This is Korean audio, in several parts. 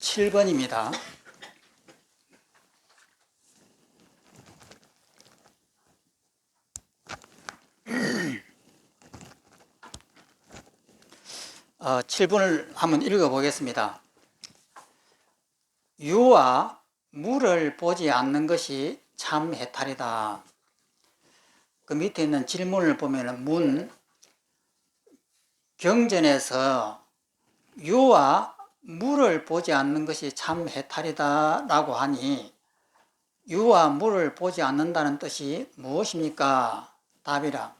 7번입니다. 어, 7번을 한번 읽어보겠습니다. 유와 물을 보지 않는 것이 참 해탈이다. 그 밑에 있는 질문을 보면 경전에서 유와 물을 보지 않는 것이 참 해탈이다 라고 하니 유와 물을 보지 않는다는 뜻이 무엇입니까? 답이라.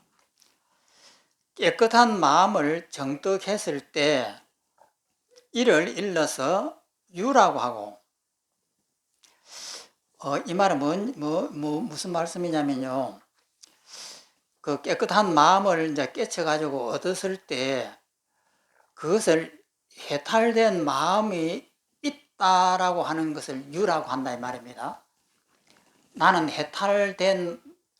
깨끗한 마음을 정떡했을 때 이를 일러서 유라고 하고, 이 말은 무슨 말씀이냐면요. 그 깨끗한 마음을 이제 깨쳐가지고 얻었을 때 그것을 해탈된 마음이 있다라고 하는 것을 유라고 한다 이 말입니다. 나는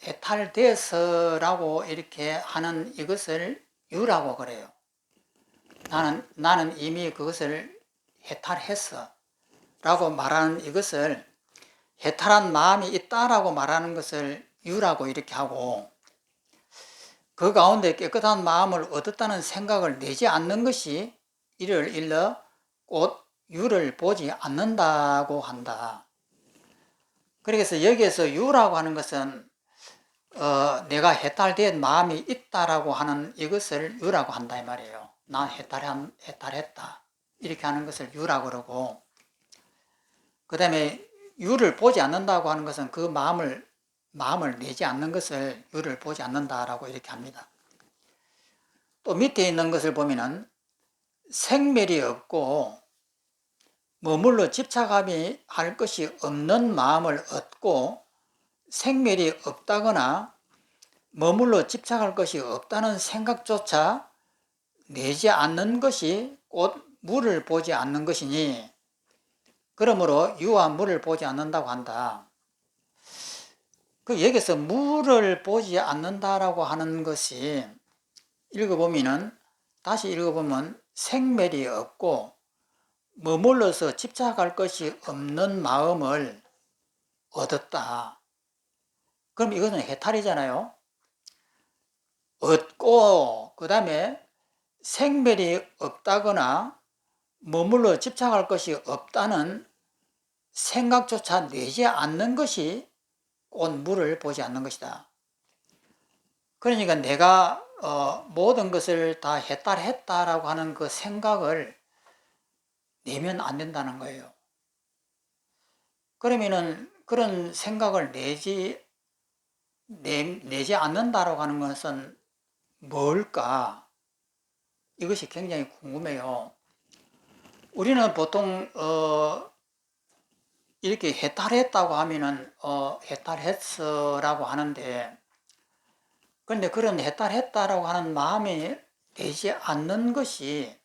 해탈돼서라고 이렇게 하는 이것을 유라고 그래요. 나는 이미 그것을 해탈했어 라고 말하는 이것을 해탈한 마음이 있다라고 말하는 것을 유라고 이렇게 하고, 그 가운데 깨끗한 마음을 얻었다는 생각을 내지 않는 것이 이를 일러 곧 유를 보지 않는다고 한다. 그래서 여기에서 유라고 하는 것은 내가 해탈된 마음이 있다라고 하는 이것을 유라고 한다 이 말이에요. 난 해탈했다 이렇게 하는 것을 유라고 그러고, 그 다음에 유를 보지 않는다고 하는 것은 그 마음을 내지 않는 것을 유를 보지 않는다라고 이렇게 합니다. 또 밑에 있는 것을 보면은 생멸이 없고 머물러 집착함이 할 것이 없는 마음을 얻고, 생멸이 없다거나 머물러 집착할 것이 없다는 생각조차 내지 않는 것이 곧 물을 보지 않는 것이니, 그러므로 유와 물을 보지 않는다고 한다. 그 여기서 물을 보지 않는다라고 하는 것이 다시 읽어보면 생멸이 없고 머물러서 집착할 것이 없는 마음을 얻었다. 그럼 이것은 해탈이잖아요. 얻고 그 다음에 생멸이 없다거나 머물러 집착할 것이 없다는 생각조차 내지 않는 것이 곧 물을 보지 않는 것이다. 그러니까 내가 모든 것을 다 해탈했다라고 하는 그 생각을 내면 안 된다는 거예요. 그러면은 그런 생각을 내지 않는다라고 하는 것은 뭘까? 이것이 굉장히 궁금해요. 우리는 보통 이렇게 해탈했다고 하면은 해탈했어라고 하는데, 그런데 그런 해탈했다라고 하는 마음이 되지 않는 것이,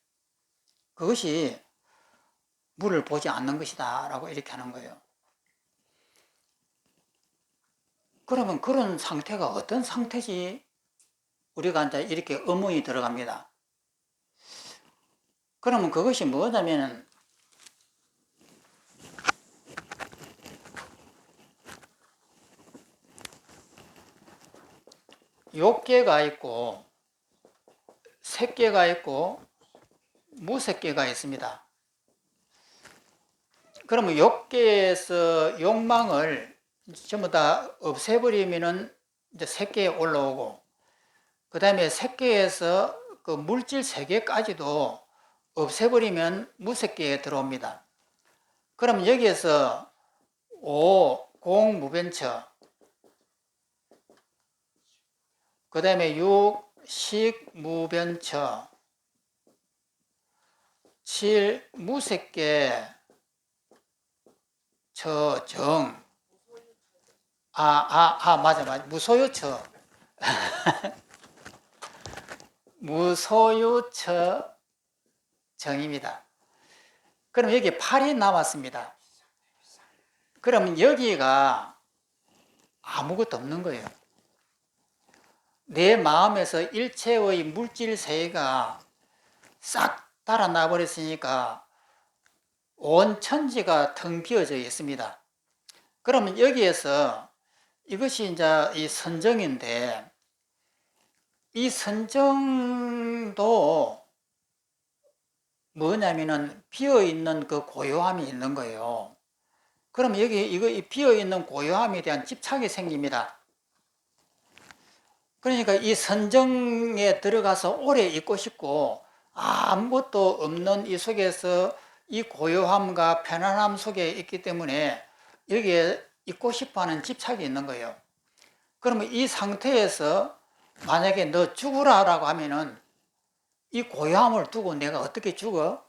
그것이 물을 보지 않는 것이다 라고 이렇게 하는 거예요. 그러면 그런 상태가 어떤 상태지? 우리가 이제 이렇게 의문이 들어갑니다. 그러면 그것이 뭐냐면은 욕계가 있고 색계가 있고 무색계가 있습니다. 그러면 욕계에서 욕망을 전부 다 없애버리면은 이제 색계에 올라오고, 그 다음에 색계에서 그 물질 세계까지도 없애버리면 무색계에 들어옵니다. 그럼 여기에서 공무변처, 그 다음에 식무변처, 7무색계 처정, 맞아. 무소유처. 무소유처 정입니다. 그럼 여기 8이 남았습니다. 그러면 여기가 아무것도 없는 거예요. 내 마음에서 일체의 물질 세계가 싹 달아나 버렸으니까 온 천지가 텅 비어져 있습니다. 그러면 여기에서 이것이 이제 이 선정인데, 이 선정도 뭐냐면은 비어있는 그 고요함이 있는 거예요. 그럼 여기 이 비어있는 고요함에 대한 집착이 생깁니다. 그러니까 이 선정에 들어가서 오래 있고 싶고, 아무것도 없는 이 속에서 이 고요함과 편안함 속에 있기 때문에 여기에 있고 싶어 하는 집착이 있는 거예요. 그러면 이 상태에서 만약에 너 죽으라라고 하면은 이 고요함을 두고 내가 어떻게 죽어?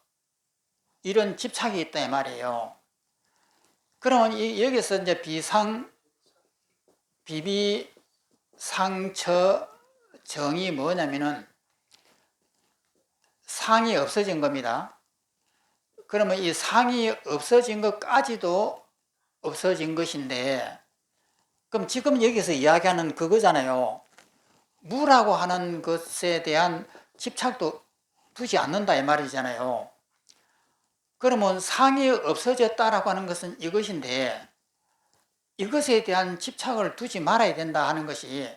이런 집착이 있다 이 말이에요. 그러면 여기서 이제 비비상처 정이 뭐냐면은 상이 없어진 겁니다. 그러면 이 상이 없어진 것까지도 없어진 것인데, 그럼 지금 여기서 이야기하는 그거잖아요. 무라고 하는 것에 대한 집착도 두지 않는다 이 말이잖아요. 그러면 상이 없어졌다라고 하는 것은 이것인데, 이것에 대한 집착을 두지 말아야 된다 하는 것이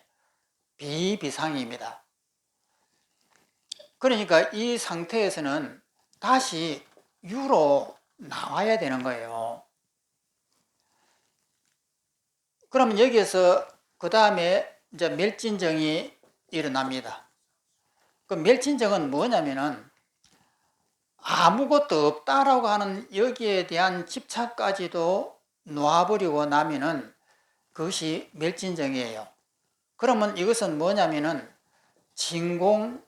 비비상입니다. 그러니까 이 상태에서는 다시 유로 나와야 되는 거예요. 그러면 여기에서 그 다음에 이제 멸진정이 일어납니다. 그 멸진정은 뭐냐면은 아무것도 없다라고 하는 여기에 대한 집착까지도 놓아버리고 나면은 그것이 멸진정이에요. 그러면 이것은 뭐냐면은 진공묘유가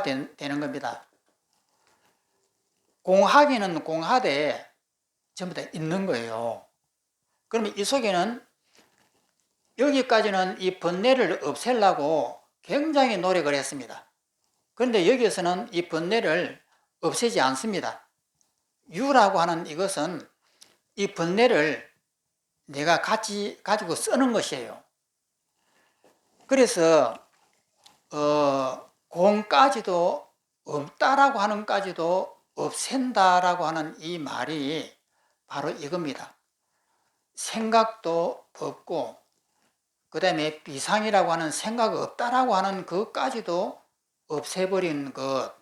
되는 겁니다. 공하기는 공하되 전부 다 있는 거예요. 그러면 이 속에는 여기까지는 이 번뇌를 없애려고 굉장히 노력을 했습니다. 그런데 여기에서는 이 번뇌를 없애지 않습니다. 유라고 하는 이것은 이 번뇌를 내가 가지고 쓰는 것이에요. 그래서 공까지도 없다라고 하는까지도 없앤다라고 하는 이 말이 바로 이겁니다. 생각도 없고 그 다음에 비상이라고 하는 생각 없다라고 하는 그것까지도 없애버린 것,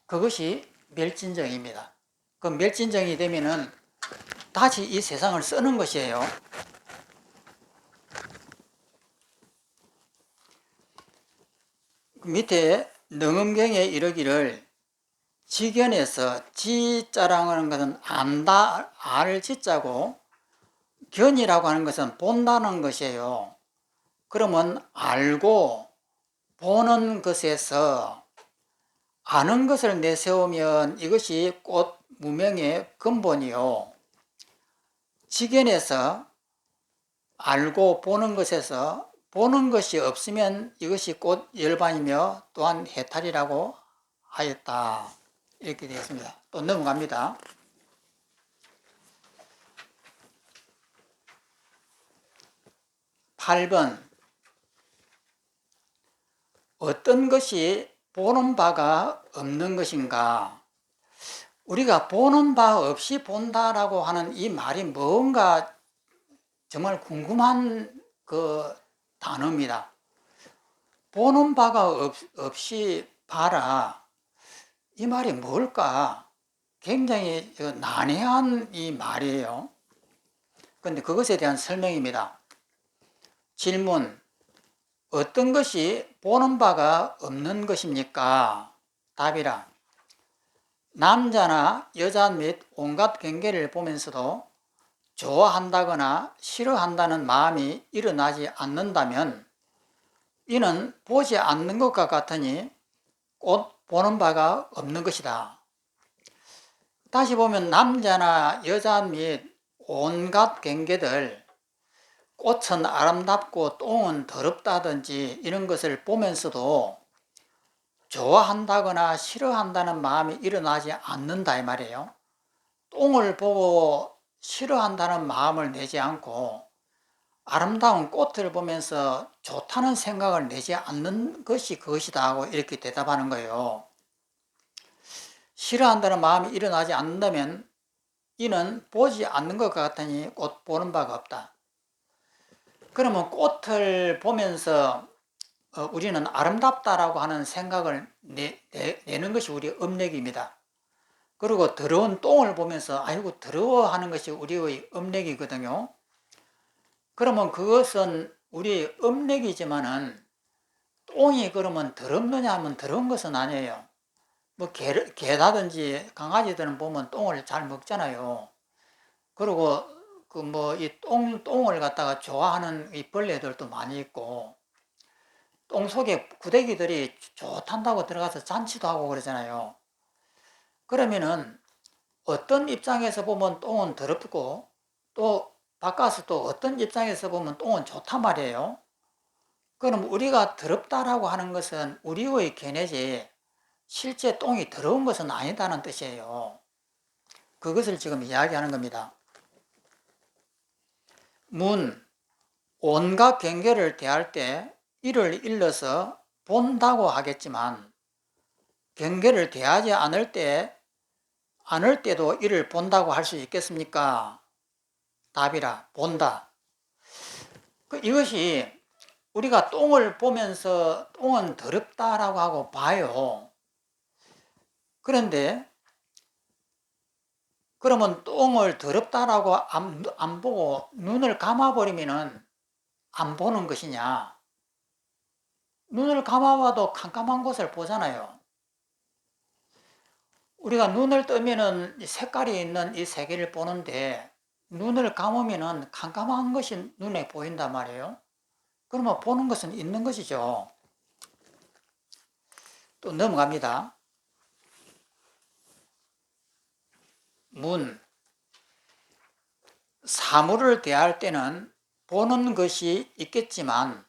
그것이 멸진정입니다. 그 멸진정이 되면은 다시 이 세상을 쓰는 것이에요. 밑에 능음경에 이르기를 지견에서 지자라고 하는 것은 안다, 알 지자고 견이라고 하는 것은 본다는 것이에요. 그러면 알고 보는 것에서 아는 것을 내세우면 이것이 곧 무명의 근본이요. 지견에서 알고 보는 것에서 보는 것이 없으면 이것이 곧 열반이며 또한 해탈이라고 하였다. 이렇게 되었습니다. 또 넘어갑니다. 8번. 어떤 것이 보는 바가 없는 것인가? 우리가 보는 바 없이 본다라고 하는 이 말이 뭔가 정말 궁금한 그 단어입니다. 보는 바가 없이 봐라. 이 말이 뭘까? 굉장히 난해한 이 말이에요. 그런데 그것에 대한 설명입니다. 질문. 어떤 것이 보는 바가 없는 것입니까? 답이라. 남자나 여자 및 온갖 경계를 보면서도 좋아한다거나 싫어한다는 마음이 일어나지 않는다면 이는 보지 않는 것과 같으니 곧 보는 바가 없는 것이다. 다시 보면 남자나 여자 및 온갖 경계들, 꽃은 아름답고 똥은 더럽다든지 이런 것을 보면서도 좋아한다거나 싫어한다는 마음이 일어나지 않는다 이 말이에요. 똥을 보고 싫어한다는 마음을 내지 않고 아름다운 꽃을 보면서 좋다는 생각을 내지 않는 것이 그것이다 하고 이렇게 대답하는 거예요. 싫어한다는 마음이 일어나지 않는다면 이는 보지 않는 것 같으니 꽃 보는 바가 없다. 그러면 꽃을 보면서 우리는 아름답다라고 하는 생각을 내는 것이 우리의 업력입니다. 그리고 더러운 똥을 보면서 아이고 더러워하는 것이 우리의 업력이거든요. 그러면 그것은 우리의 업력이지만은 똥이 그러면 더럽느냐 하면 더러운 것은 아니에요. 뭐 개라든지 강아지들은 보면 똥을 잘 먹잖아요. 그리고 그 뭐 이 똥을 갖다가 좋아하는 이 벌레들도 많이 있고, 똥 속에 구데기들이 좋단다고 들어가서 잔치도 하고 그러잖아요. 그러면은 어떤 입장에서 보면 똥은 더럽고 또 바꿔서 또 어떤 입장에서 보면 똥은 좋단 말이에요. 그럼 우리가 더럽다라고 하는 것은 우리의 견해지 실제 똥이 더러운 것은 아니다는 뜻이에요. 그것을 지금 이야기하는 겁니다. 온갖 경계를 대할 때 이를 일러서 본다고 하겠지만 경계를 대하지 않을 때도 이를 본다고 할 수 있겠습니까? 답이라 본다. 이것이 우리가 똥을 보면서 똥은 더럽다라고 하고 봐요. 그런데 그러면 똥을 더럽다라고 안 보고 눈을 감아버리면 안 보는 것이냐? 눈을 감아봐도 깜깜한 곳을 보잖아요. 우리가 눈을 뜨면은 색깔이 있는 이 세계를 보는데 눈을 감으면은 깜깜한 것이 눈에 보인단 말이에요. 그러면 보는 것은 있는 것이죠. 또 넘어갑니다. 사물을 대할 때는 보는 것이 있겠지만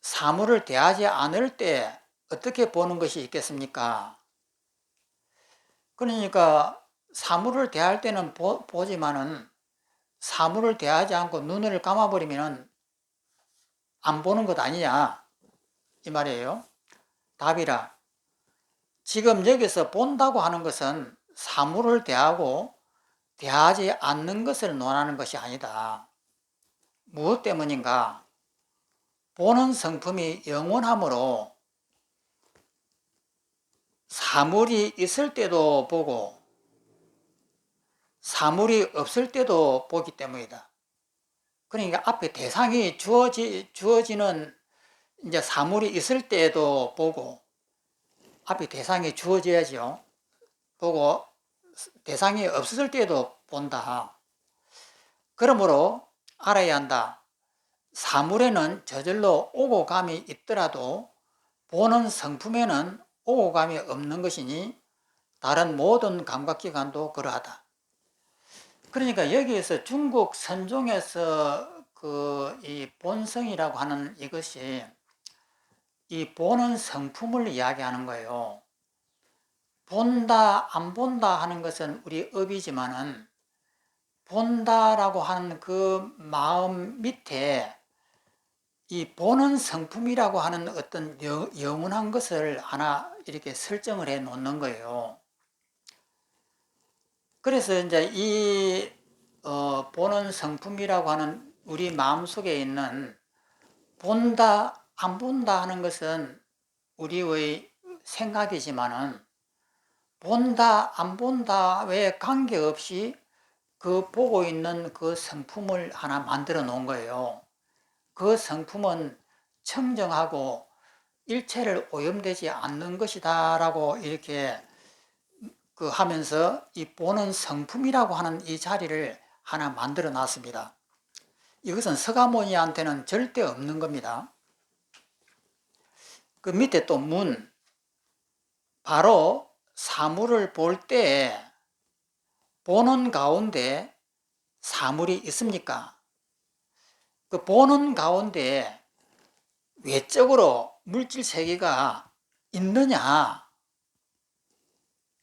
사물을 대하지 않을 때 어떻게 보는 것이 있겠습니까? 그러니까 사물을 대할 때는 보지만은 사물을 대하지 않고 눈을 감아버리면 안 보는 것 아니냐 이 말이에요. 답이라. 지금 여기서 본다고 하는 것은 사물을 대하고 대하지 않는 것을 논하는 것이 아니다. 무엇 때문인가? 보는 성품이 영원하므로 사물이 있을 때도 보고 사물이 없을 때도 보기 때문이다. 그러니까 앞에 대상이 주어지는 이제 사물이 있을 때도 보고 앞에 대상이 주어져야죠. 보고 대상이 없을 때도 본다. 그러므로 알아야 한다. 사물에는 저절로 오고 감이 있더라도 보는 성품에는 오고 감이 없는 것이니 다른 모든 감각기관도 그러하다. 그러니까 여기에서 중국 선종에서 이 본성이라고 하는 이것이 이 보는 성품을 이야기하는 거예요. 본다, 안 본다 하는 것은 우리 업이지만은 본다라고 하는 그 마음 밑에 이 보는 성품이라고 하는 어떤 영원한 것을 하나 이렇게 설정을 해 놓는 거예요. 그래서 이제 이 보는 성품이라고 하는 우리 마음속에 있는 본다, 안 본다 하는 것은 우리의 생각이지만은 본다, 안 본다에 관계없이 그 보고 있는 그 성품을 하나 만들어 놓은 거예요. 그 성품은 청정하고 일체를 오염되지 않는 것이다 라고 이렇게 하면서 이 보는 성품이라고 하는 이 자리를 하나 만들어 놨습니다. 이것은 서가모니한테는 절대 없는 겁니다. 그 밑에 또 바로 사물을 볼 때 보는 가운데 사물이 있습니까? 그 보는 가운데 외적으로 물질 세계가 있느냐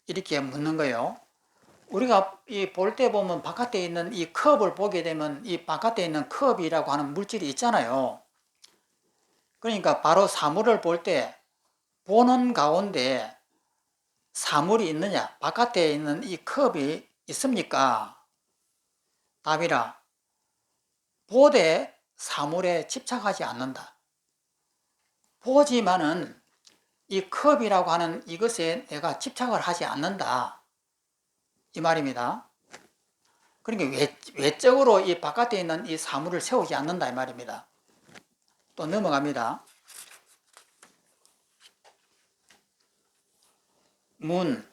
이렇게 묻는 거예요. 우리가 이 볼 때 보면 바깥에 있는 이 컵을 보게 되면 이 바깥에 있는 컵이라고 하는 물질이 있잖아요. 그러니까 바로 사물을 볼 때 보는 가운데 사물이 있느냐? 바깥에 있는 이 컵이 있습니까? 답이라. 보되 사물에 집착하지 않는다. 보지만은 이 컵이라고 하는 이것에 내가 집착을 하지 않는다. 이 말입니다. 그러니까 외적으로 이 바깥에 있는 이 사물을 세우지 않는다. 이 말입니다. 또 넘어갑니다. 문.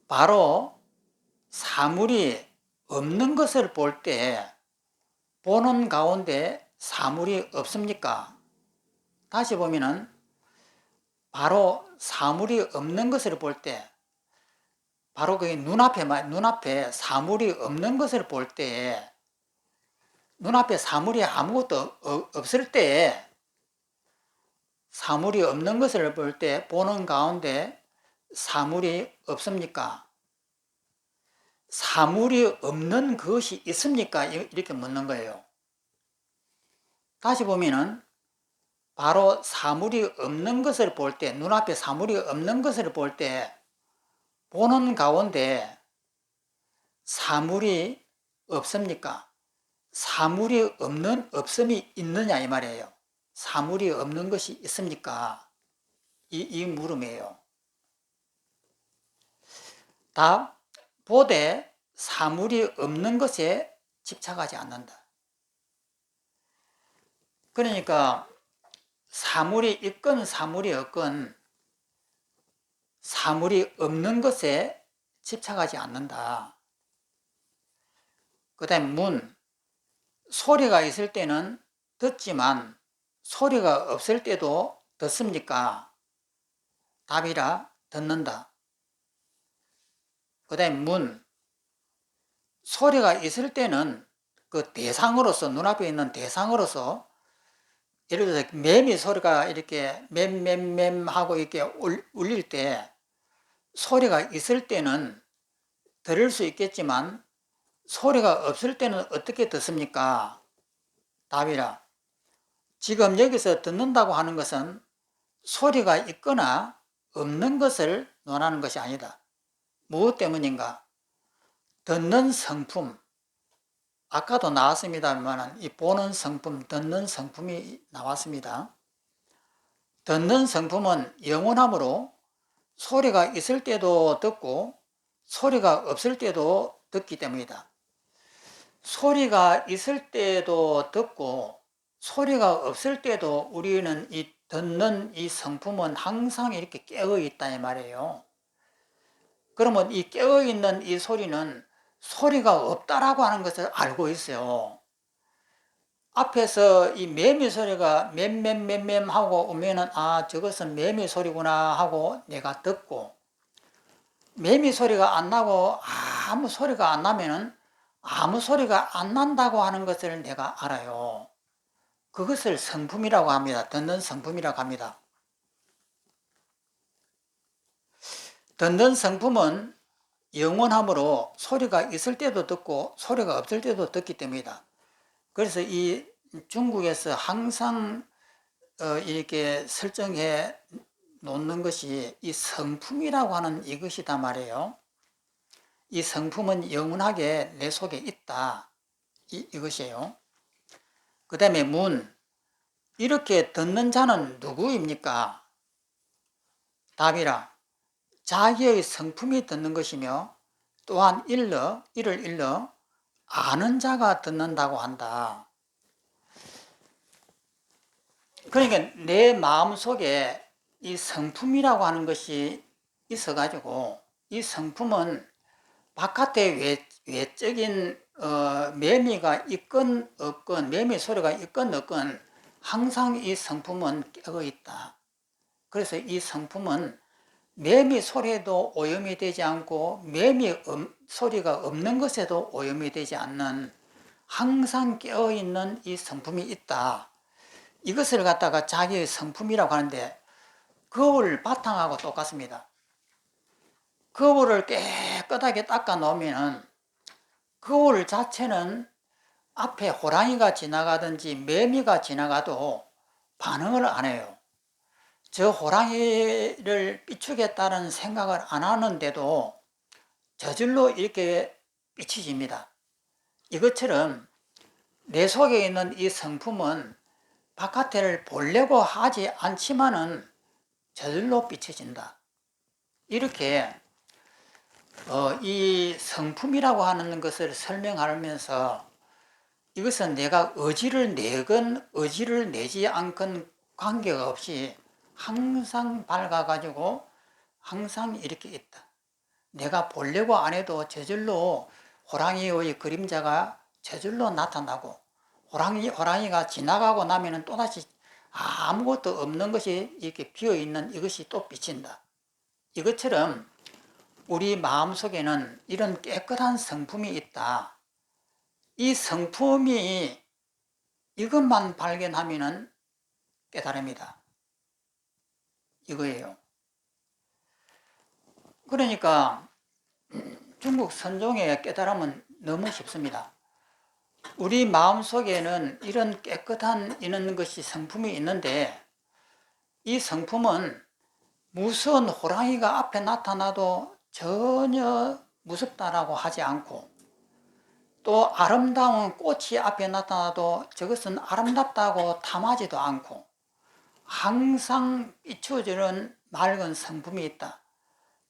바로 사물이 없는 것을 볼 때 보는 가운데 사물이 없습니까? 다시 보면은 바로 사물이 없는 것을 볼 때 바로 그 눈앞에 사물이 없는 것을 볼 때 눈앞에 사물이 아무것도 없을 때 사물이 없는 것을 볼 때 보는 가운데 사물이 없습니까? 사물이 없는 것이 있습니까? 이렇게 묻는 거예요. 다시 보면은 바로 사물이 없는 것을 볼 때, 눈앞에 사물이 없는 것을 볼 때 보는 가운데 사물이 없습니까? 사물이 없음이 있느냐 이 말이에요. 사물이 없는 것이 있습니까? 이 물음이에요. 답, 보되 사물이 없는 것에 집착하지 않는다. 그러니까 사물이 있건 사물이 없건 사물이 없는 것에 집착하지 않는다. 그 다음에 문, 소리가 있을 때는 듣지만 소리가 없을 때도 듣습니까? 답이라 듣는다. 그 다음에 문, 소리가 있을 때는 그 대상으로서 눈앞에 있는 대상으로서 예를 들어서 매미 소리가 이렇게 맴맴맴 하고 이렇게 울릴 때 소리가 있을 때는 들을 수 있겠지만 소리가 없을 때는 어떻게 듣습니까? 답이라. 지금 여기서 듣는다고 하는 것은 소리가 있거나 없는 것을 논하는 것이 아니다. 무엇 때문인가? 듣는 성품. 아까도 나왔습니다만 이 보는 성품, 듣는 성품이 나왔습니다. 듣는 성품은 영원하므로 소리가 있을 때도 듣고 소리가 없을 때도 듣기 때문이다. 소리가 있을 때도 듣고 소리가 없을 때도 우리는 이 듣는 이 성품은 항상 이렇게 깨어 있다 이 말이에요. 그러면 이 깨어 있는 이 소리는 소리가 없다라고 하는 것을 알고 있어요. 앞에서 이 매미 소리가 맴맴맴맴 하고 오면은 아 저것은 매미 소리구나 하고 내가 듣고 매미 소리가 안 나고 아무 소리가 안 나면은 아무 소리가 안 난다고 하는 것을 내가 알아요. 그것을 성품이라고 합니다. 듣는 성품이라고 합니다. 듣는 성품은 영원하므로 소리가 있을 때도 듣고 소리가 없을 때도 듣기 때문이다. 그래서 이 중국에서 항상 이렇게 설정해 놓는 것이 이 성품이라고 하는 이것이다 말이에요. 이 성품은 영원하게 내 속에 있다. 이것이에요. 그 다음에 문. 이렇게 듣는 자는 누구입니까? 답이라. 자기의 성품이 듣는 것이며 또한 이를 일러 아는 자가 듣는다고 한다. 그러니까 내 마음속에 이 성품이라고 하는 것이 있어가지고 이 성품은 바깥에 외적인 매미가 있건 없건 매미 소리가 있건 없건 항상 이 성품은 깨어 있다. 그래서 이 성품은 매미 소리에도 오염이 되지 않고 매미 소리가 없는 것에도 오염이 되지 않는 항상 깨어있는 이 성품이 있다. 이것을 갖다가 자기의 성품이라고 하는데 거울 바탕하고 똑같습니다. 거울을 깨끗하게 닦아 놓으면 거울 자체는 앞에 호랑이가 지나가든지 매미가 지나가도 반응을 안 해요. 저 호랑이를 비추겠다는 생각을 안 하는데도 저절로 이렇게 비춰집니다. 이것처럼 내 속에 있는 이 성품은 바깥을 보려고 하지 않지만은 저절로 비춰진다. 이렇게 이 성품이라고 하는 것을 설명하면서 이것은 내가 의지를 내건 의지를 내지 않건 관계가 없이 항상 밝아가지고 항상 이렇게 있다. 내가 보려고 안 해도 저절로 호랑이의 그림자가 저절로 나타나고 호랑이가 지나가고 나면은 또다시 아무것도 없는 것이 이렇게 비어있는 이것이 또 비친다. 이것처럼 우리 마음속에는 이런 깨끗한 성품이 있다. 이 성품이 이것만 발견하면은 깨달음이다. 이거예요. 그러니까 중국 선종의 깨달음은 너무 쉽습니다. 우리 마음속에는 이런 깨끗한 이런 것이 성품이 있는데 이 성품은 무서운 호랑이가 앞에 나타나도 전혀 무섭다라고 하지 않고 또 아름다운 꽃이 앞에 나타나도 저것은 아름답다고 탐하지도 않고 항상 비추어지는 맑은 성품이 있다.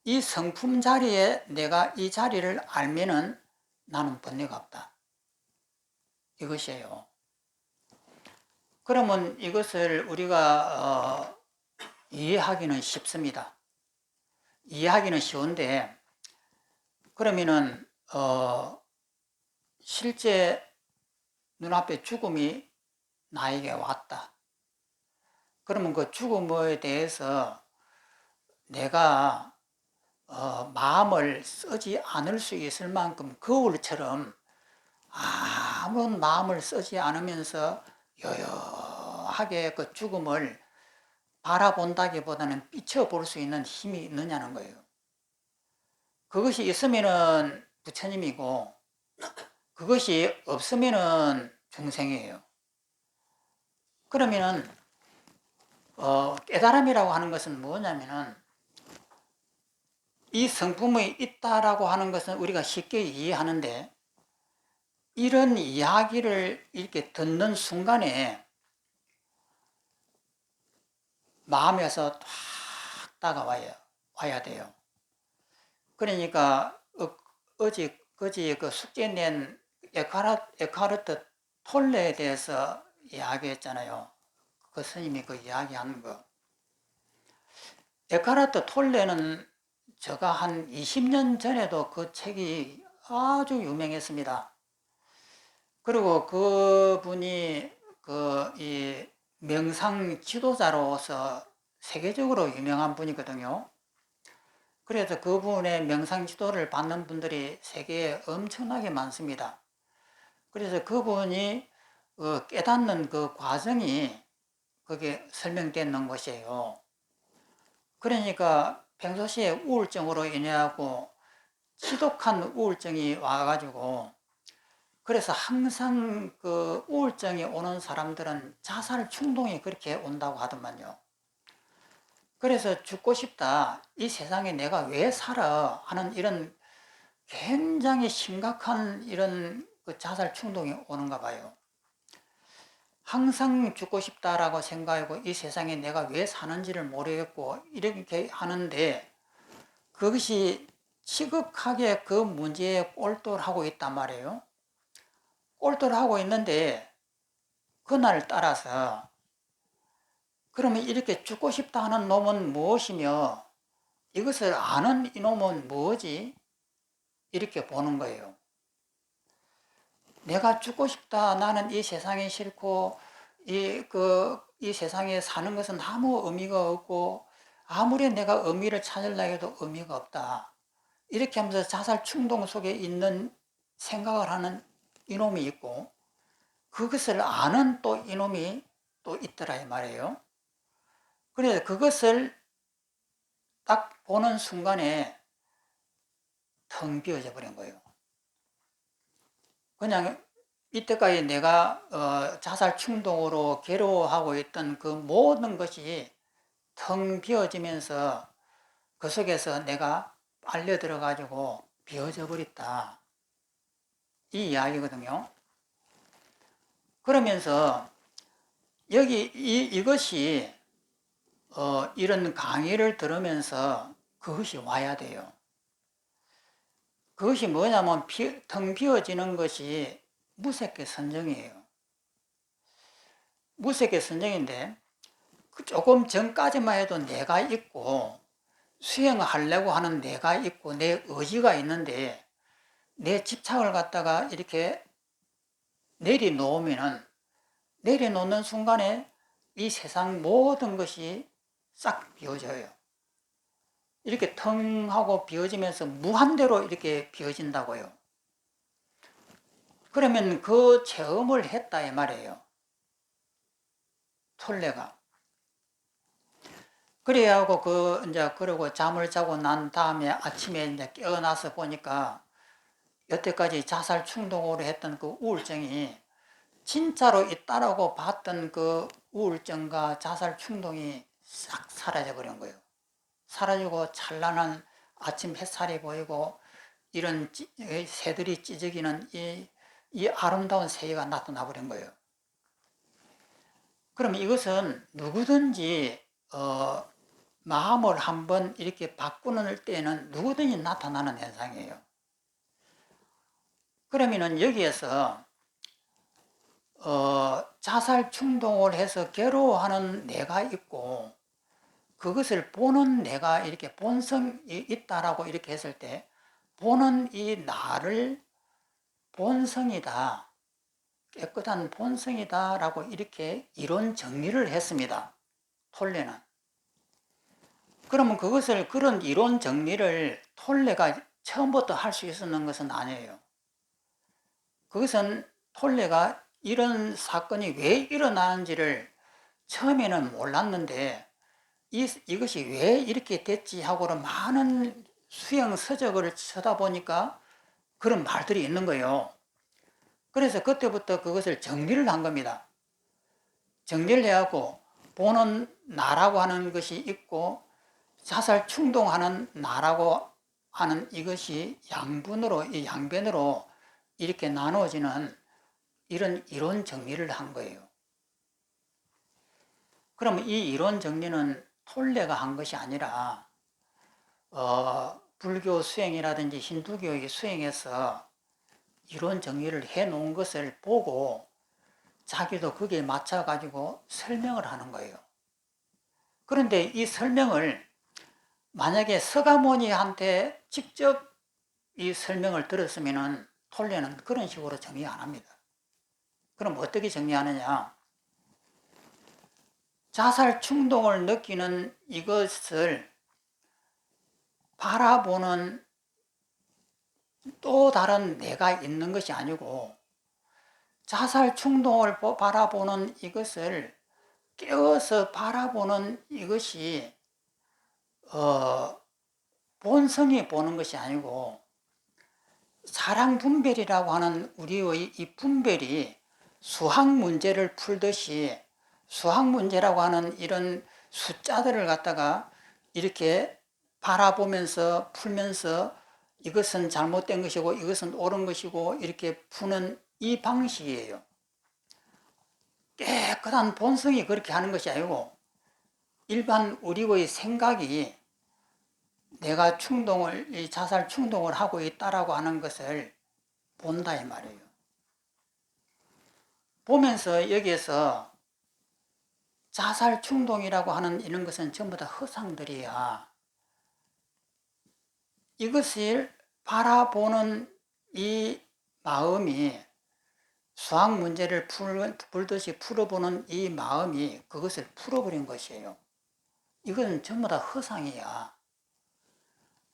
이 성품 자리에 내가 이 자리를 알면은 나는 번뇌가 없다. 이것이에요. 그러면 이것을 우리가 이해하기는 쉽습니다. 이해하기는 쉬운데 그러면은 실제 눈앞에 죽음이 나에게 왔다. 그러면 그 죽음에 대해서 내가 마음을 쓰지 않을 수 있을 만큼 거울처럼 아무 마음을 쓰지 않으면서 여여하게 그 죽음을 바라본다기보다는 비춰볼 수 있는 힘이 있느냐는 거예요. 그것이 있으면은 부처님이고 그것이 없으면은 중생이에요. 그러면은 깨달음이라고 하는 것은 뭐냐면은 이 성품이 있다라고 하는 것은 우리가 쉽게 이해하는데 이런 이야기를 이렇게 듣는 순간에 마음에서 탁 와야 돼요. 그러니까 그제 그 숙제 낸 에카르트 톨레에 대해서 이야기했잖아요. 그 스님이 그 이야기하는 거. 에카르트 톨레는 제가 한 20년 전에도 그 책이 아주 유명했습니다. 그리고 그분이 이 명상 지도자로서 세계적으로 유명한 분이거든요. 그래서 그분의 명상 지도를 받는 분들이 세계에 엄청나게 많습니다. 그래서 그분이 깨닫는 그 과정이 거기에 설명되는 것이에요. 그러니까 평소시에 우울증으로 인해하고 지독한 우울증이 와가지고 그래서 항상 그 우울증이 오는 사람들은 자살 충동이 그렇게 온다고 하더만요. 그래서 죽고 싶다. 이 세상에 내가 왜 살아? 하는 이런 굉장히 심각한 이런 그 자살 충동이 오는가 봐요. 항상 죽고 싶다라고 생각하고 이 세상에 내가 왜 사는지를 모르겠고 이렇게 하는데 그것이 지극하게 그 문제에 꼴돌하고 있단 말이에요. 꼴돌하고 있는데 그날 따라서 그러면 이렇게 죽고 싶다 하는 놈은 무엇이며 이것을 아는 이놈은 뭐지? 이렇게 보는 거예요. 내가 죽고 싶다. 나는 이 세상이 싫고 이 세상에 사는 것은 아무 의미가 없고 아무리 내가 의미를 찾으려 해도 의미가 없다. 이렇게 하면서 자살 충동 속에 있는 생각을 하는 이놈이 있고 그것을 아는 또 이놈이 또 있더라 이 말이에요. 그래서 그것을 딱 보는 순간에 텅 비어져 버린 거예요. 그냥 이때까지 내가 자살 충동으로 괴로워하고 있던 그 모든 것이 텅 비어지면서 그 속에서 내가 빨려 들어가지고 비어져 버렸다. 이 이야기거든요. 그러면서 여기 이것이 이런 강의를 들으면서 그것이 와야 돼요. 그것이 뭐냐면 텅 비어지는 것이 무색계 선정이에요. 무색계 선정인데 조금 전까지만 해도 내가 있고 수행하려고 하는 내가 있고 내 의지가 있는데 내 집착을 갖다가 이렇게 내려놓는 순간에 이 세상 모든 것이 싹 비워져요. 이렇게 텅 하고 비워지면서 무한대로 이렇게 비워진다고요. 그러면 그 체험을 했다 이 말이에요. 톨레가. 그래야 하고 그러고 잠을 자고 난 다음에 아침에 이제 깨어나서 보니까 여태까지 자살 충동으로 했던 그 우울증이 진짜로 있다라고 봤던 그 우울증과 자살 충동이 싹 사라져 버린 거예요. 사라지고 찬란한 아침 햇살이 보이고 이런 새들이 찌저귀는 이 아름다운 세계가 나타나 버린 거예요. 그럼 이것은 누구든지 마음을 한번 이렇게 바꾸는 때에는 누구든지 나타나는 현상이에요. 그러면은 여기에서 자살 충동을 해서 괴로워하는 내가 있고 그것을 보는 내가 이렇게 본성이 있다라고 이렇게 했을 때 보는 이 나를 본성이다, 깨끗한 본성이다 라고 이렇게 이론 정리를 했습니다. 톨레는. 그러면 그런 이론 정리를 톨레가 처음부터 할 수 있었는 것은 아니에요. 그것은 톨레가 이런 사건이 왜 일어나는지를 처음에는 몰랐는데 이것이 왜 이렇게 됐지 하고는 많은 수행 서적을 쳐다보니까 그런 말들이 있는 거예요. 그래서 그때부터 그것을 정리를 한 겁니다. 정리를 해갖고 보는 나라고 하는 것이 있고 자살 충동하는 나라고 하는 이것이 양변으로 이렇게 나누어지는 이런 이론 정리를 한 거예요. 그러면 이 이론 정리는 톨레가 한 것이 아니라 불교 수행이라든지 힌두교의 수행에서 이론 정리를 해 놓은 것을 보고 자기도 거기에 맞춰 가지고 설명을 하는 거예요. 그런데 이 설명을 만약에 서가모니한테 직접 이 설명을 들었으면은 톨레는 그런 식으로 정리 안 합니다. 그럼 어떻게 정리하느냐? 자살 충동을 느끼는 이것을 바라보는 또 다른 내가 있는 것이 아니고 자살 충동을 바라보는 이것을 깨어서 바라보는 이것이 본성이 보는 것이 아니고 사랑 분별이라고 하는 우리의 이 분별이 수학 문제를 풀듯이 수학 문제라고 하는 이런 숫자들을 갖다가 이렇게 바라보면서 풀면서 이것은 잘못된 것이고 이것은 옳은 것이고 이렇게 푸는 이 방식이에요. 깨끗한 본성이 그렇게 하는 것이 아니고 일반 우리의 생각이 내가 이 자살 충동을 하고 있다라고 하는 것을 본다 이 말이에요. 보면서 여기에서 자살 충동이라고 하는 이런 것은 전부 다 허상들이야. 이것을 바라보는 이 마음이 수학 문제를 풀듯이 풀어보는 이 마음이 그것을 풀어버린 것이에요. 이건 전부 다 허상이야.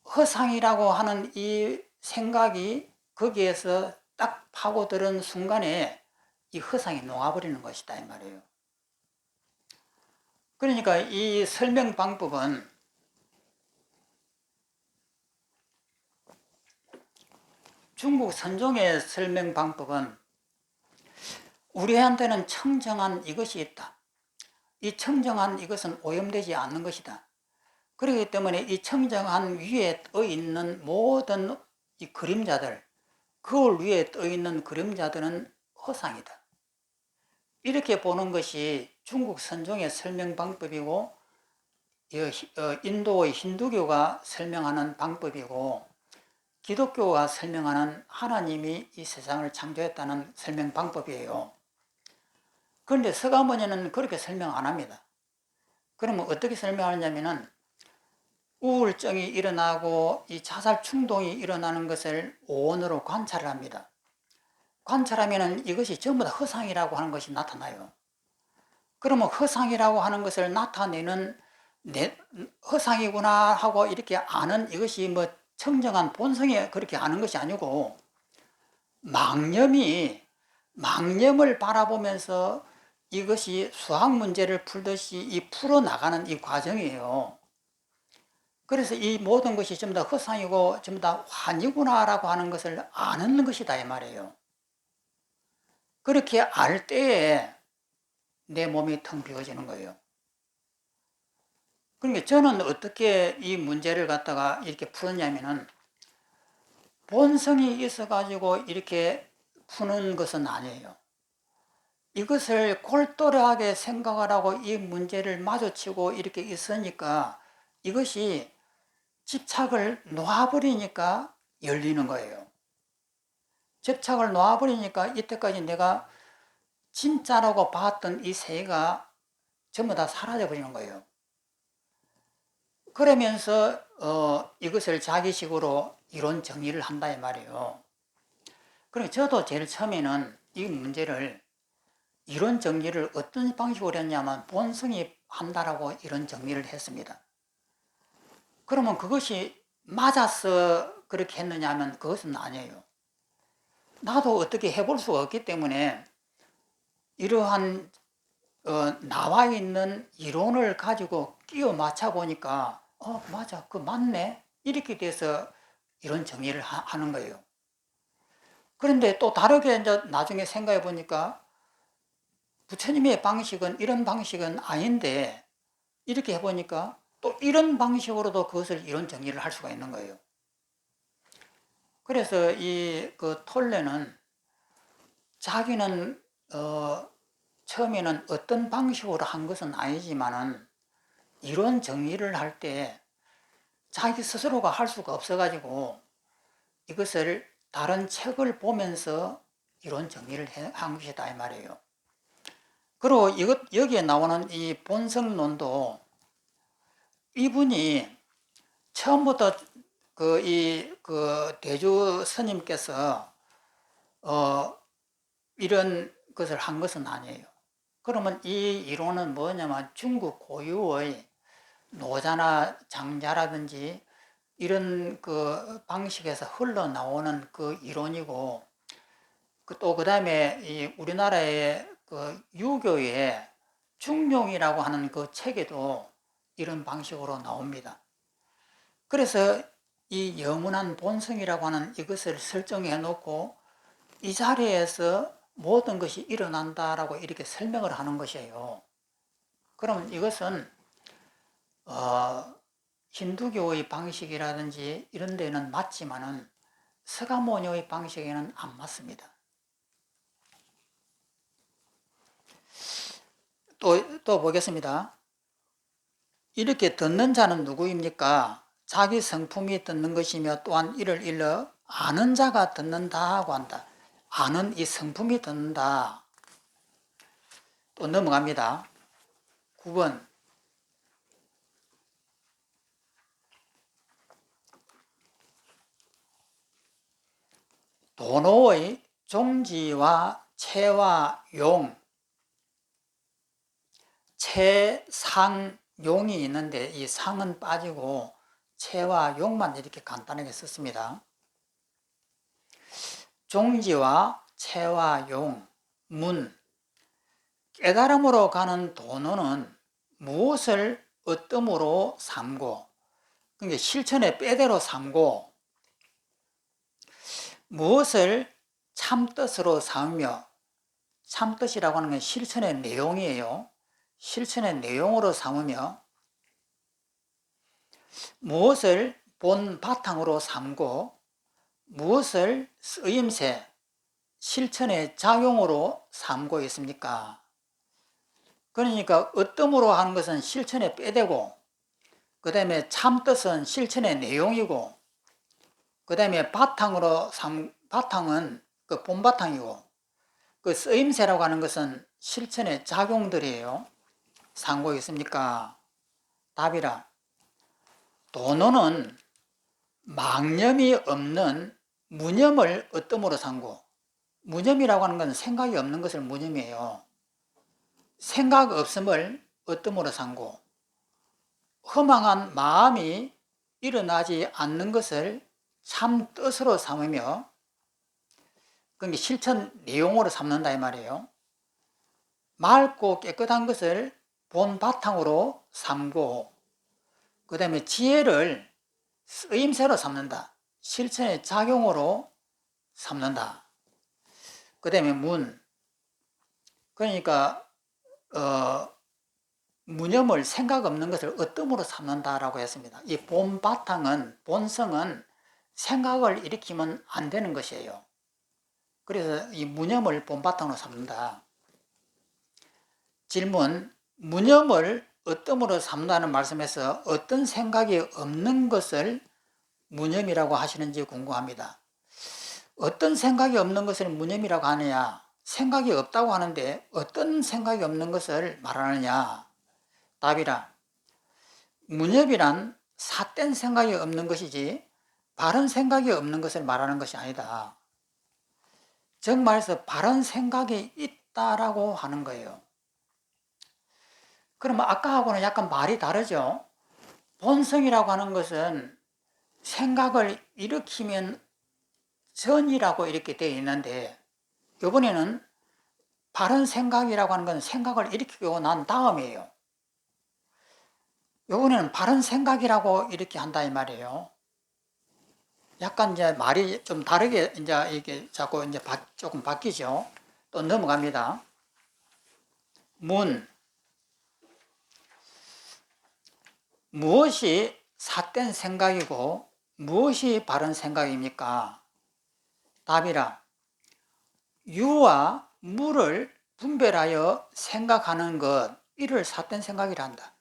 허상이라고 하는 이 생각이 거기에서 딱 파고드는 순간에 이 허상이 녹아버리는 것이다 이 말이에요. 그러니까 이 설명 방법은 중국 선종의 설명 방법은 우리한테는 청정한 이것이 있다. 이 청정한 이것은 오염되지 않는 것이다. 그렇기 때문에 이 청정한 위에 떠 있는 모든 이 그림자들, 거울 위에 떠 있는 그림자들은 허상이다. 이렇게 보는 것이 중국 선종의 설명 방법이고 인도의 힌두교가 설명하는 방법이고 기독교가 설명하는 하나님이 이 세상을 창조했다는 설명 방법이에요. 그런데 서가모니는 그렇게 설명 안 합니다. 그러면 어떻게 설명하냐면은 우울증이 일어나고 이 자살 충동이 일어나는 것을 오온으로 관찰을 합니다. 관찰하면은 이것이 전부 다 허상이라고 하는 것이 나타나요. 그러면 허상이라고 하는 것을 나타내는 허상이구나 하고 이렇게 아는 이것이 뭐 청정한 본성이 그렇게 아는 것이 아니고 망념을 바라보면서 이것이 수학 문제를 풀듯이 이 풀어나가는 이 과정이에요. 그래서 이 모든 것이 전부 다 허상이고 전부 다 환이구나라고 하는 것을 아는 것이다 이 말이에요. 그렇게 알 때에 내 몸이 텅 비어지는 거예요. 그러니까 저는 어떻게 이 문제를 갖다가 이렇게 풀었냐면은 본성이 있어가지고 이렇게 푸는 것은 아니에요. 이것을 골똘하게 생각을 하고 이 문제를 마주치고 이렇게 있으니까 이것이 집착을 놓아버리니까 열리는 거예요. 집착을 놓아버리니까 이때까지 내가 진짜라고 봤던 이 세계가 전부 다 사라져버리는 거예요. 그러면서 이것을 자기식으로 이론 정리를 한다 이 말이에요. 그러니까 저도 제일 처음에는 이 문제를 이론 정리를 어떤 방식으로 했냐면 본성이 한다라고 이론 정리를 했습니다. 그러면 그것이 맞아서 그렇게 했느냐 하면 그것은 아니에요. 나도 어떻게 해볼 수가 없기 때문에 이러한 나와 있는 이론을 가지고 끼워 맞춰 보니까 맞아, 그 맞네 이렇게 돼서 이론 정리를 하는 거예요. 그런데 또 다르게 이제 나중에 생각해 보니까 부처님의 방식은 이런 방식은 아닌데 이렇게 해보니까 또 이런 방식으로도 그것을 이론 정리를 할 수가 있는 거예요. 그래서 이 그 톨레는 자기는 처음에는 어떤 방식으로 한 것은 아니지만은 이론 정리를 할 때 자기 스스로가 할 수가 없어가지고 이것을 다른 책을 보면서 이론 정리를 한 것이다 이 말이에요. 그리고 여기에 나오는 이 본성론도 이분이 처음부터 그 대주 스님께서 이런 것을 한 것은 아니에요. 그러면 이 이론은 뭐냐면 중국 고유의 노자나 장자라든지 이런 그 방식에서 흘러나오는 그 이론이고 또 그다음에 이 우리나라의 그 유교의 중용이라고 하는 그 책에도 이런 방식으로 나옵니다. 그래서 이 영원한 본성이라고 하는 이것을 설정해 놓고 이 자리에서 모든 것이 일어난다라고 이렇게 설명을 하는 것이에요. 그러면 이것은 힌두교의 방식이라든지 이런 데는 맞지만은 서가모니의 방식에는 안 맞습니다. 또 보겠습니다. 이렇게 듣는 자는 누구입니까? 자기 성품이 듣는 것이며 또한 이를 일러 아는 자가 듣는다고 한다. 아는 이 성품이 듣는다. 또 넘어갑니다. 9번. 도노의 종지와 체와 용, 체상용이 있는데 이 상은 빠지고 체와 용만 이렇게 간단하게 썼습니다. 종지와 체와 용, 문. 깨달음으로 가는 도노는 무엇을 어뜸으로 삼고, 그러니까 실천의 빼대로 삼고, 무엇을 참뜻으로 삼으며, 참뜻이라고 하는 건 실천의 내용이에요. 실천의 내용으로 삼으며 무엇을 본 바탕으로 삼고 무엇을 쓰임새, 실천의 작용으로 삼고 있습니까? 그러니까 어뜸으로 하는 것은 실천의 빼대고, 그 다음에 참뜻은 실천의 내용이고, 그 다음에 바탕은 그 본바탕이고, 그 쓰임새라고 하는 것은 실천의 작용들이에요. 삼고 있습니까? 답이라. 도노는 망념이 없는 무념을 어뜸으로 삼고, 무념이라고 하는 것은 생각이 없는 것을 무념이에요. 생각 없음을 어뜸으로 삼고, 허망한 마음이 일어나지 않는 것을 참 뜻으로 삼으며, 그게 실천 내용으로 삼는다 이 말이에요. 맑고 깨끗한 것을 본 바탕으로 삼고, 그 다음에 지혜를 쓰임새로 삼는다. 실천의 작용으로 삼는다. 그 다음에 그러니까 무념을 생각 없는 것을 어뜸으로 삼는다라고 했습니다. 이 본성은 생각을 일으키면 안 되는 것이에요. 그래서 이 무념을 본바탕으로 삼는다. 질문, 무념을 어뜸으로 삼는다는 말씀에서 어떤 생각이 없는 것을 무념이라고 하시는지 궁금합니다. 어떤 생각이 없는 것을 무념이라고 하느냐? 생각이 없다고 하는데 어떤 생각이 없는 것을 말하느냐? 답이라. 무념이란 삿된 생각이 없는 것이지 바른 생각이 없는 것을 말하는 것이 아니다. 즉 말해서 바른 생각이 있다라고 하는 거예요. 그러면 아까하고는 약간 말이 다르죠. 본성이라고 하는 것은 생각을 일으키면 전이라고 이렇게 되어 있는데, 이번에는 바른 생각이라고 하는 건 생각을 일으키고 난 다음이에요. 이번에는 바른 생각이라고 이렇게 한다 이 말이에요. 약간 이제 말이 좀 다르게 이제 이게 자꾸 이제 조금 바뀌죠. 또 넘어갑니다. 무엇이 삿된 생각이고 무엇이 바른 생각입니까? 답이라. 유와 무를 분별하여 생각하는 것, 이를 삿된 생각이라 한다.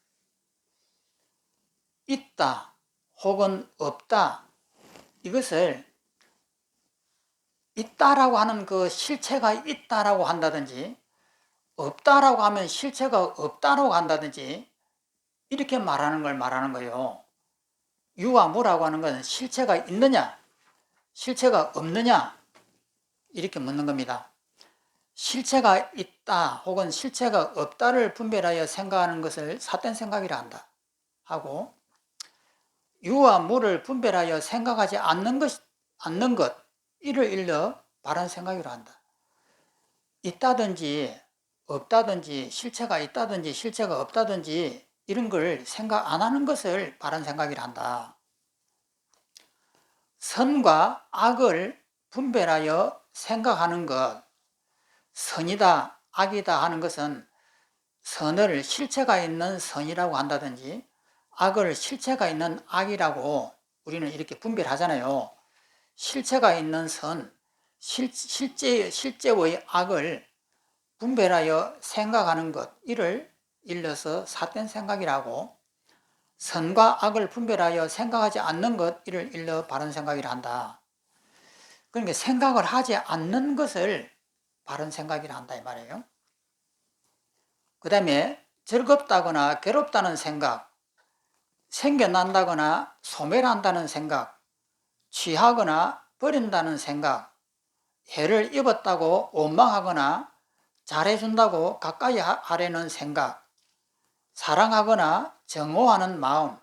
있다 혹은 없다, 이것을 있다라고 하는 그 실체가 있다라고 한다든지, 없다라고 하면 실체가 없다라고 한다든지, 이렇게 말하는 걸 말하는 거예요. 유와 무라고 하는 것은 실체가 있느냐, 실체가 없느냐, 이렇게 묻는 겁니다. 실체가 있다 혹은 실체가 없다를 분별하여 생각하는 것을 삿된 생각이라 한다 하고, 유와 무를 분별하여 생각하지 않는 것, 이를 일러 바른 생각이라 한다. 있다든지 없다든지, 실체가 있다든지 실체가 없다든지 이런 걸 생각 안 하는 것을 바른 생각이라 한다. 선과 악을 분별하여 생각하는 것, 선이다 악이다 하는 것은 선을 실체가 있는 선이라고 한다든지 악을 실체가 있는 악이라고 우리는 이렇게 분별하잖아요. 실체가 있는 선, 실제의 악을 분별하여 생각하는 것, 이를 일러서 삿된 생각이라고, 선과 악을 분별하여 생각하지 않는 것, 이를 일러 바른 생각이라 한다. 그러니까 생각을 하지 않는 것을 바른 생각이라 한다 이 말이에요. 그 다음에 즐겁다거나 괴롭다는 생각, 생겨난다거나 소멸한다는 생각, 취하거나 버린다는 생각, 해를 입었다고 원망하거나 잘해준다고 가까이 하려는 생각, 사랑하거나 정오하는 마음,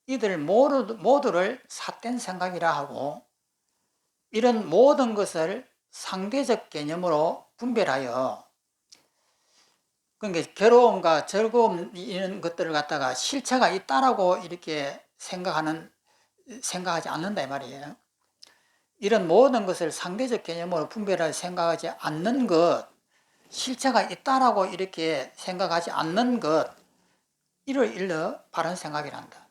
이들 모두를 삿된 생각이라 하고, 이런 모든 것을 상대적 개념으로 분별하여, 그러니까 괴로움과 즐거움 이런 것들을 갖다가 실체가 있다라고 이렇게 생각하지 않는다 이 말이에요. 이런 모든 것을 상대적 개념으로 분별하여 생각하지 않는 것, 실체가 있다라고 이렇게 생각하지 않는 것, 이를 일러 바른 생각이란다.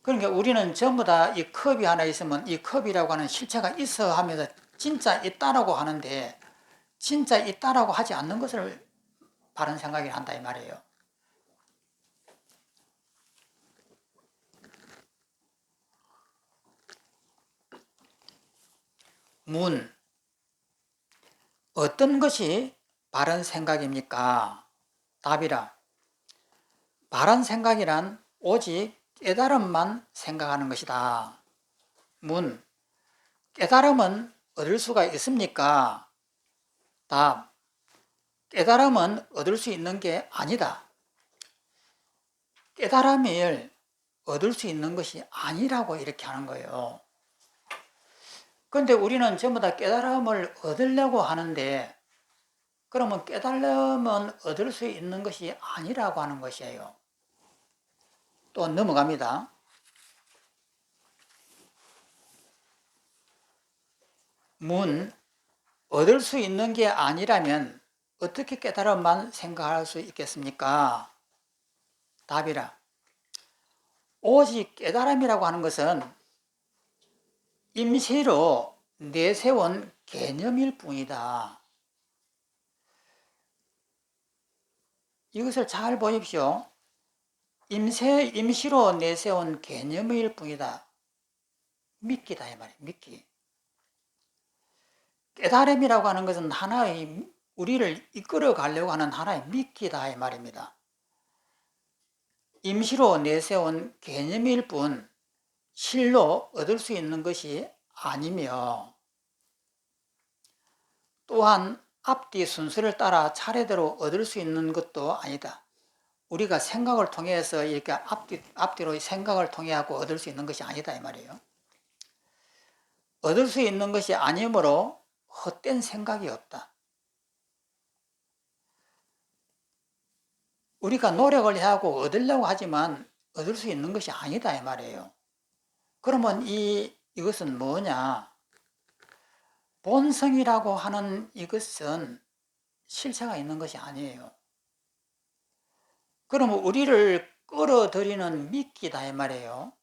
그러니까 우리는 전부 다 이 컵이 하나 있으면 이 컵이라고 하는 실체가 있어 하면서 진짜 있다라고 하는데, 진짜 있다라고 하지 않는 것을 바른 생각을 한다 이 말이에요. 문, 어떤 것이 바른 생각입니까? 답이라. 바른 생각이란 오직 깨달음만 생각하는 것이다. 문, 깨달음은 얻을 수가 있습니까? 답, 깨달음은 얻을 수 있는 게 아니다. 깨달음을 얻을 수 있는 것이 아니라고 이렇게 하는 거예요. 그런데 우리는 전부 다 깨달음을 얻으려고 하는데, 그러면 깨달음은 얻을 수 있는 것이 아니라고 하는 것이에요. 또 넘어갑니다. 문, 얻을 수 있는 게 아니라면 어떻게 깨달음만 생각할 수 있겠습니까? 답이라. 오직 깨달음이라고 하는 것은 임시로 내세운 개념일 뿐이다. 이것을 잘 보십시오. 임시로 내세운 개념일 뿐이다. 미끼다 이 말이에요. 미끼. 깨달음이라고 하는 것은 하나의 우리를 이끌어 가려고 하는 하나의 미끼다 이 말입니다. 임시로 내세운 개념일 뿐 실로 얻을 수 있는 것이 아니며, 또한 앞뒤 순서를 따라 차례대로 얻을 수 있는 것도 아니다. 우리가 생각을 통해서 이렇게 앞뒤로 생각을 통해 하고 얻을 수 있는 것이 아니다 이 말이에요. 얻을 수 있는 것이 아니므로 헛된 생각이 없다. 우리가 노력을 하고 얻으려고 하지만 얻을 수 있는 것이 아니다 이 말이에요. 그러면 이것은 뭐냐? 본성이라고 하는 이것은 실체가 있는 것이 아니에요. 그러면 우리를 끌어들이는 미끼다 이 말이에요.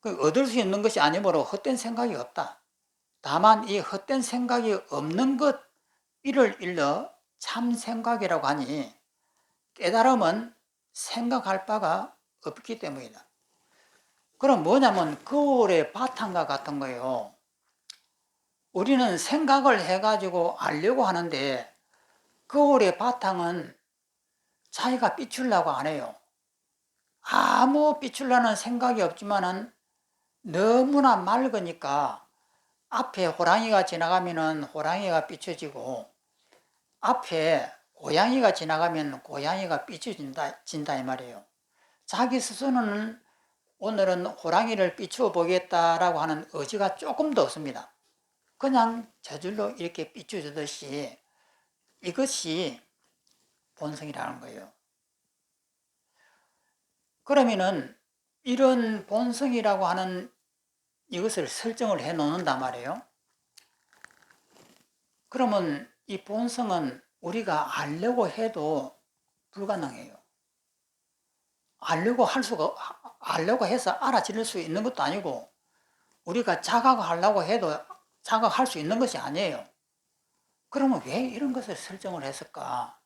얻을 수 있는 것이 아니므로 헛된 생각이 없다. 다만 이 헛된 생각이 없는 것, 이를 일러 참 생각이라고 하니, 깨달음은 생각할 바가 없기 때문이다. 그럼 뭐냐면 거울의 바탕과 같은 거예요. 우리는 생각을 해가지고 알려고 하는데, 거울의 바탕은 자기가 비추려고 안 해요. 아무 비추려는 생각이 없지만은 너무나 맑으니까 앞에 호랑이가 지나가면은 호랑이가 비춰지고, 앞에 고양이가 지나가면 고양이가 비춰진다 이 말이에요. 자기 스스로는 오늘은 호랑이를 비추어 보겠다라고 하는 의지가 조금도 없습니다. 그냥 저절로 이렇게 비춰지듯이, 이것이 본성이라는 거예요. 그러면은 이런 본성이라고 하는 이것을 설정을 해 놓는단 말이에요. 그러면 이 본성은 우리가 알려고 해도 불가능해요. 알려고 해서 알아질 수 있는 것도 아니고, 우리가 자각하려고 해도 자각할 수 있는 것이 아니에요. 그러면 왜 이런 것을 설정을 했을까?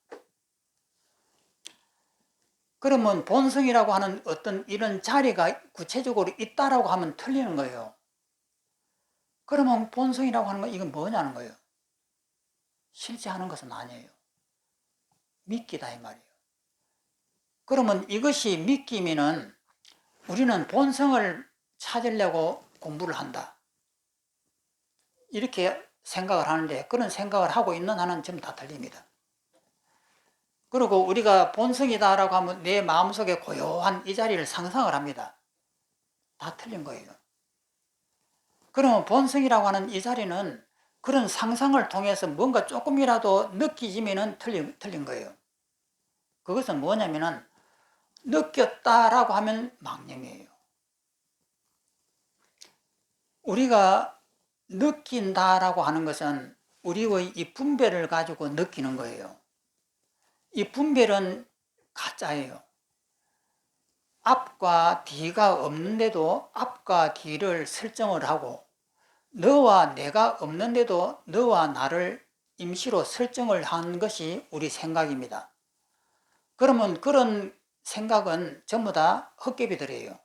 그러면 본성이라고 하는 어떤 이런 자리가 구체적으로 있다라고 하면 틀리는 거예요. 그러면 본성이라고 하는 건 이건 뭐냐는 거예요. 실제 하는 것은 아니에요. 미끼다 이 말이에요. 그러면 이것이 미끼면은 우리는 본성을 찾으려고 공부를 한다, 이렇게 생각을 하는데, 그런 생각을 하고 있는 한은 전부 다 틀립니다. 그리고 우리가 본성이다라고 하면 내 마음속에 고요한 이 자리를 상상을 합니다. 다 틀린 거예요. 그러면 본성이라고 하는 이 자리는 그런 상상을 통해서 뭔가 조금이라도 느끼지면은 틀린 거예요. 그것은 뭐냐면은 느꼈다라고 하면 망념이에요. 우리가 느낀다라고 하는 것은 우리의 이 분별을 가지고 느끼는 거예요. 이 분별은 가짜예요. 앞과 뒤가 없는데도 앞과 뒤를 설정을 하고, 너와 내가 없는데도 너와 나를 임시로 설정을 한 것이 우리 생각입니다. 그러면 그런 생각은 전부 다 헛개비들이에요.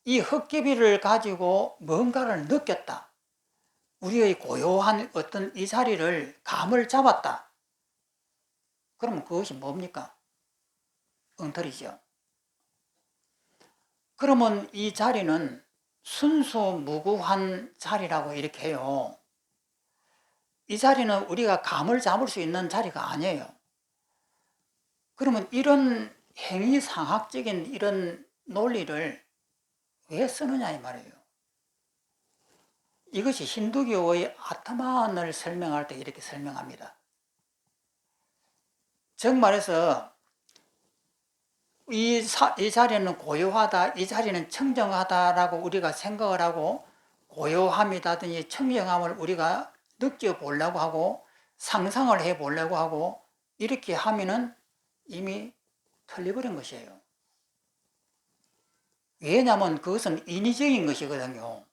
이 헛개비를 가지고 뭔가를 느꼈다. 우리의 고요한 어떤 이 자리를 감을 잡았다. 그러면 그것이 뭡니까? 엉터리죠. 그러면 이 자리는 순수무구한 자리라고 이렇게 해요. 이 자리는 우리가 감을 잡을 수 있는 자리가 아니에요. 그러면 이런 행위상학적인 이런 논리를 왜 쓰느냐 이 말이에요. 이것이 힌두교의 아트만을 설명할 때 이렇게 설명합니다. 즉 말해서 이 자리는 고요하다, 이 자리는 청정하다라고 우리가 생각을 하고, 고요함이라든지 청정함을 우리가 느껴보려고 하고 상상을 해보려고 하고 이렇게 하면은 이미 틀려버린 것이에요. 왜냐하면 그것은 인위적인 것이거든요.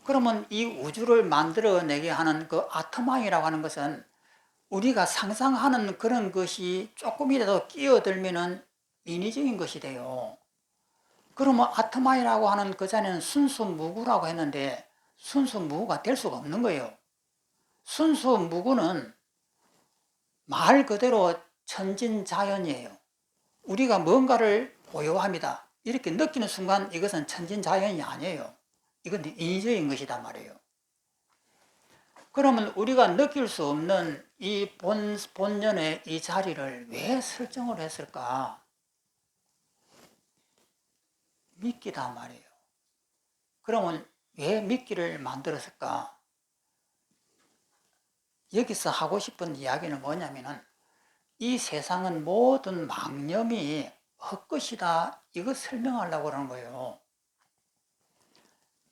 그러면 이 우주를 만들어내게 하는 그 아토마이라고 하는 것은 우리가 상상하는 그런 것이 조금이라도 끼어들면은 인위적인 것이 돼요. 그러면 아토마이라고 하는 그 자리는 순수무구라고 했는데 순수무구가 될 수가 없는 거예요. 순수무구는 말 그대로 천진자연이에요. 우리가 뭔가를 고요합니다. 이렇게 느끼는 순간 이것은 천진자연이 아니에요. 이건 인위적인 것이단 말이에요. 그러면 우리가 느낄 수 없는 이 본연의 이 자리를 왜 설정을 했을까? 믿기다 말이에요. 그러면 왜 믿기를 만들었을까? 여기서 하고 싶은 이야기는 뭐냐면은 이 세상은 모든 망념이 헛것이다. 이거 설명하려고 그러는 거예요.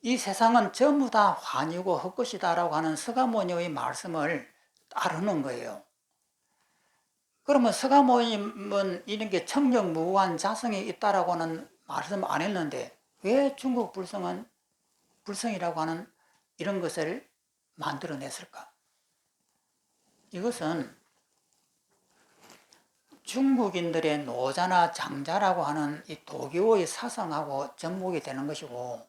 이 세상은 전부 다 환이고 헛것이다라고 하는 서가모니의 말씀을 따르는 거예요. 그러면 서가모니는 이런 게 청정무구한 자성이 있다라고는 말씀 안 했는데 왜 중국 불성은 불성이라고 하는 이런 것을 만들어냈을까? 이것은 중국인들의 노자나 장자라고 하는 이 도교의 사상하고 접목이 되는 것이고,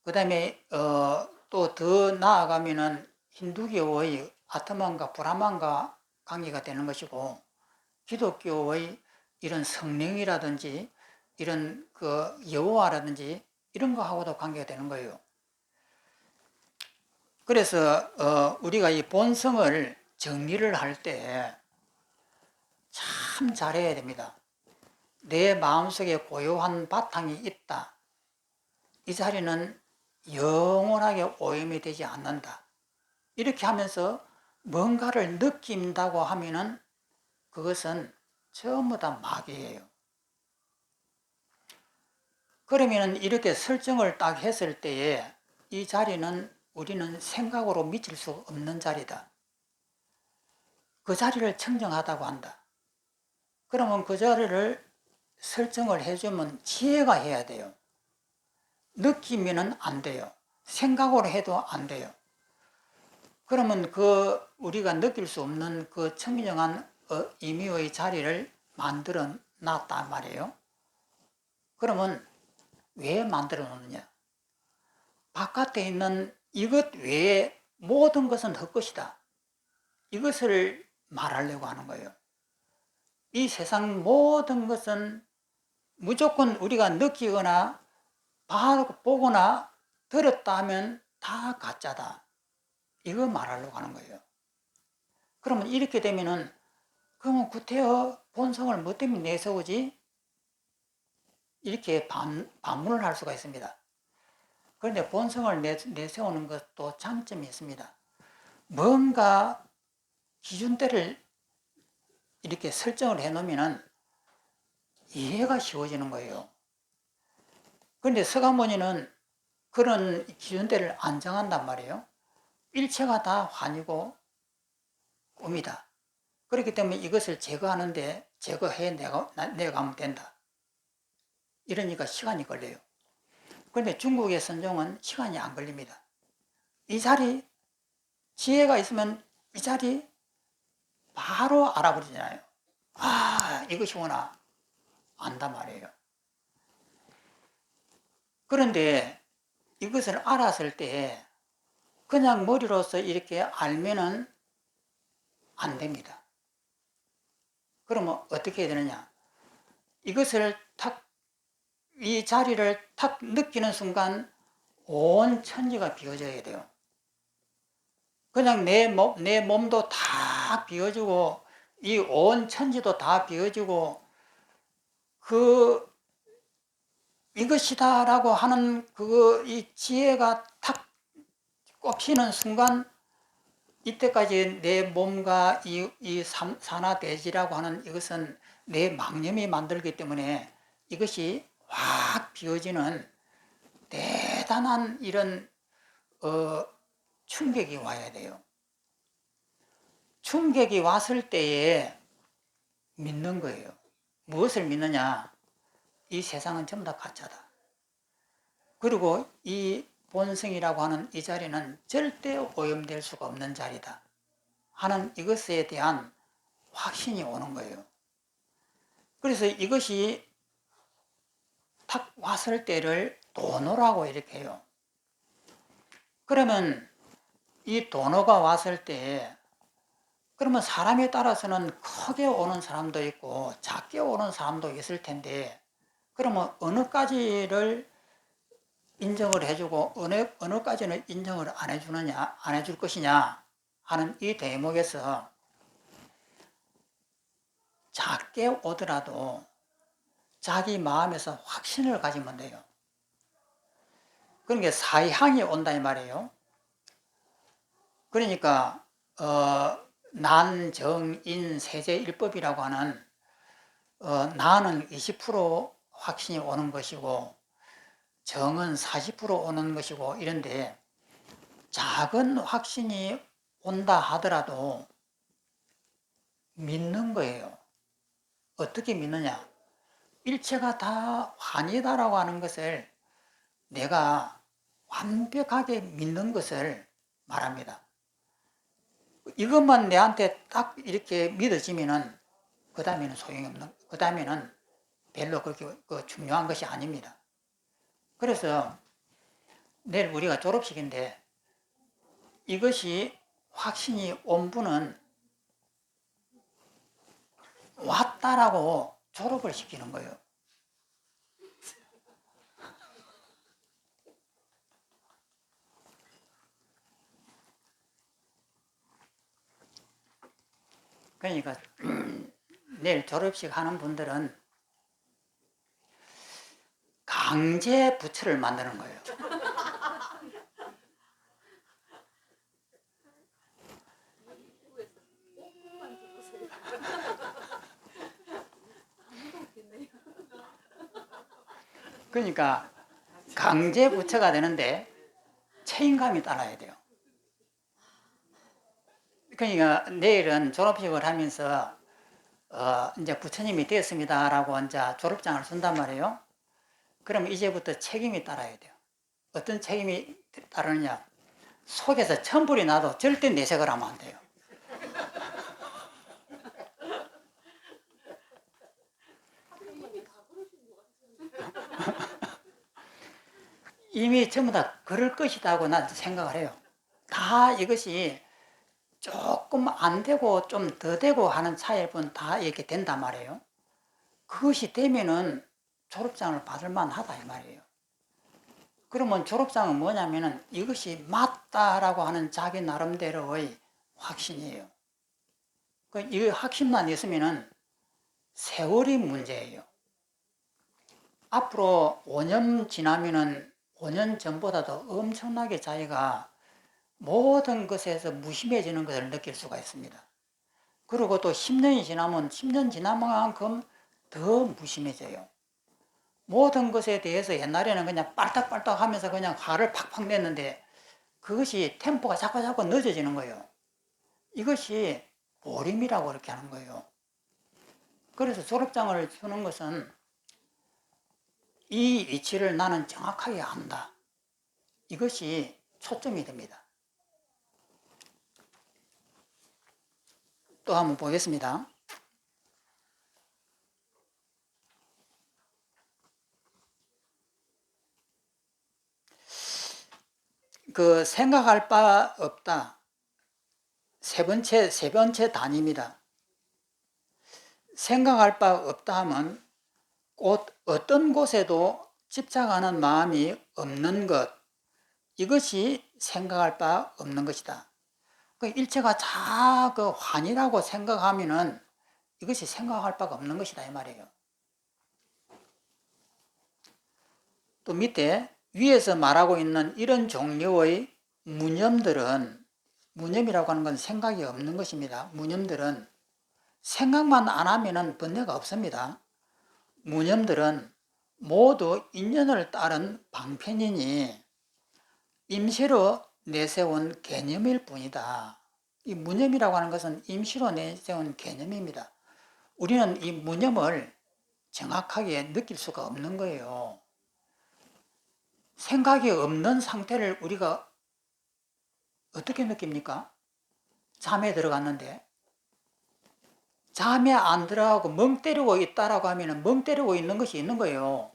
그 다음에 또 더 나아가면은 힌두교의 아트만과 브라만과 관계가 되는 것이고, 기독교의 이런 성령이라든지 이런 그 여호와라든지 이런 거하고도 관계가 되는 거예요. 그래서 우리가 이 본성을 정리를 할 때 참 잘해야 됩니다. 내 마음속에 고요한 바탕이 있다. 이 자리는 영원하게 오염이 되지 않는다. 이렇게 하면서 뭔가를 느낀다고 하면은 그것은 전부 다 마귀예요. 그러면 이렇게 설정을 딱 했을 때에 이 자리는 우리는 생각으로 미칠 수 없는 자리다. 그 자리를 청정하다고 한다. 그러면 그 자리를 설정을 해주면 지혜가 해야 돼요. 느끼면은 안 돼요. 생각으로 해도 안 돼요. 그러면 그 우리가 느낄 수 없는 그 청정한 임의의 자리를 만들어 놨단 말이에요. 그러면 왜 만들어 놓느냐? 바깥에 있는 이것 외에 모든 것은 헛것이다. 이것을 말하려고 하는 거예요. 이 세상 모든 것은 무조건 우리가 느끼거나 보거나 들었다 하면 다 가짜다. 이거 말하려고 하는 거예요. 그러면 이렇게 되면은 그러면 구태여 본성을 뭐 때문에 내세우지? 이렇게 반문을 할 수가 있습니다. 그런데 본성을 내세우는 것도 장점이 있습니다. 뭔가 기준대를 이렇게 설정을 해 놓으면 이해가 쉬워지는 거예요. 그런데 서가모니는 그런 기준대를 안 정한단 말이에요. 일체가 다 환이고 꿈이다. 그렇기 때문에 이것을 제거해 내가면 된다. 이러니까 시간이 걸려요. 그런데 중국의 선종은 시간이 안 걸립니다. 이 자리, 지혜가 있으면 이 자리 바로 알아버리잖아요. 아, 이것이구나. 안단 말이에요. 그런데 이것을 알았을 때 그냥 머리로서 이렇게 알면은 안 됩니다. 그러면 어떻게 해야 되느냐? 이것을 이 자리를 탁 느끼는 순간 온 천지가 비워져야 돼요. 그냥 내 몸도 다 비워지고 이 온 천지도 다 비워지고 이것이다라고 하는 이 지혜가 탁 꼽히는 순간 이때까지 내 몸과 이 산화대지라고 하는 이것은 내 망념이 만들기 때문에 이것이 확 비워지는 대단한 이런 충격이 와야 돼요. 충격이 왔을 때에 믿는 거예요. 무엇을 믿느냐? 이 세상은 전부 다 가짜다. 그리고 이 본성이라고 하는 이 자리는 절대 오염될 수가 없는 자리다 하는 이것에 대한 확신이 오는 거예요. 그래서 이것이 탁 왔을 때를 도노라고 이렇게 해요. 그러면 이 도노가 왔을 때 그러면 사람에 따라서는 크게 오는 사람도 있고 작게 오는 사람도 있을 텐데 그러면 어느 까지를 인정을 해주고 어느 까지는 인정을 안 해주느냐, 안 해줄 것이냐 하는 이 대목에서 작게 오더라도 자기 마음에서 확신을 가지면 돼요. 그러니까 사향이 온다 이 말이에요. 그러니까 난, 정, 인, 세제, 일법이라고 하는 나는 20% 확신이 오는 것이고 정은 40% 오는 것이고 이런데 작은 확신이 온다 하더라도 믿는 거예요. 어떻게 믿느냐? 일체가 다 환이다라고 하는 것을 내가 완벽하게 믿는 것을 말합니다. 이것만 내한테 딱 이렇게 믿어지면은 그 다음에는 소용이 없는, 그 다음에는 별로 그렇게 중요한 것이 아닙니다. 그래서 내일 우리가 졸업식인데 이것이 확신이 온 분은 왔다라고 졸업을 시키는 거예요. 그러니까 내일 졸업식 하는 분들은 강제 부처를 만드는 거예요. 그러니까 강제 부처가 되는데 책임감이 따라야 돼요. 그러니까 내일은 졸업식을 하면서 이제 부처님이 되었습니다라고 이제 졸업장을 준단 말이에요. 그럼 이제부터 책임이 따라야 돼요. 어떤 책임이 따르느냐? 속에서 천불이 나도 절대 내색을 하면 안 돼요. 이미 전부 다 그럴 것이라고 난 생각을 해요. 다 이것이 조금 안 되고 좀 더 되고 하는 차이일 뿐 다 이렇게 된단 말이에요. 그것이 되면은 졸업장을 받을 만하다 이 말이에요. 그러면 졸업장은 뭐냐면은 이것이 맞다라고 하는 자기 나름대로의 확신이에요. 이 확신만 있으면은 세월이 문제예요. 앞으로 5년 지나면은 5년 전보다도 엄청나게 자기가 모든 것에서 무심해지는 것을 느낄 수가 있습니다. 그리고 또 10년이 지나면 10년 지난 만큼 더 무심해져요. 모든 것에 대해서 옛날에는 그냥 빨딱빨딱 하면서 그냥 화를 팍팍 냈는데 그것이 템포가 자꾸 늦어지는 거예요. 이것이 보림이라고 그렇게 하는 거예요. 그래서 졸업장을 주는 것은 이 위치를 나는 정확하게 안다. 이것이 초점이 됩니다. 또 한번 보겠습니다. 그 생각할 바 없다. 세 번째 단위입니다. 생각할 바 없다 하면 곧 어떤 곳에도 집착하는 마음이 없는 것, 이것이 생각할 바 없는 것이다. 그 일체가 다 그 환이라고 생각하면은 이것이 생각할 바가 없는 것이다 이 말이에요. 또 밑에 위에서 말하고 있는 이런 종류의 무념들은, 무념이라고 하는 건 생각이 없는 것입니다. 무념들은 생각만 안 하면은 번뇌가 없습니다. 무념들은 모두 인연을 따른 방편이니 임시로 내세운 개념일 뿐이다. 이 무념이라고 하는 것은 임시로 내세운 개념입니다. 우리는 이 무념을 정확하게 느낄 수가 없는 거예요. 생각이 없는 상태를 우리가 어떻게 느낍니까? 잠에 들어갔는데 잠에 안 들어가고 멍 때리고 있다라고 하면 멍 때리고 있는 것이 있는 거예요.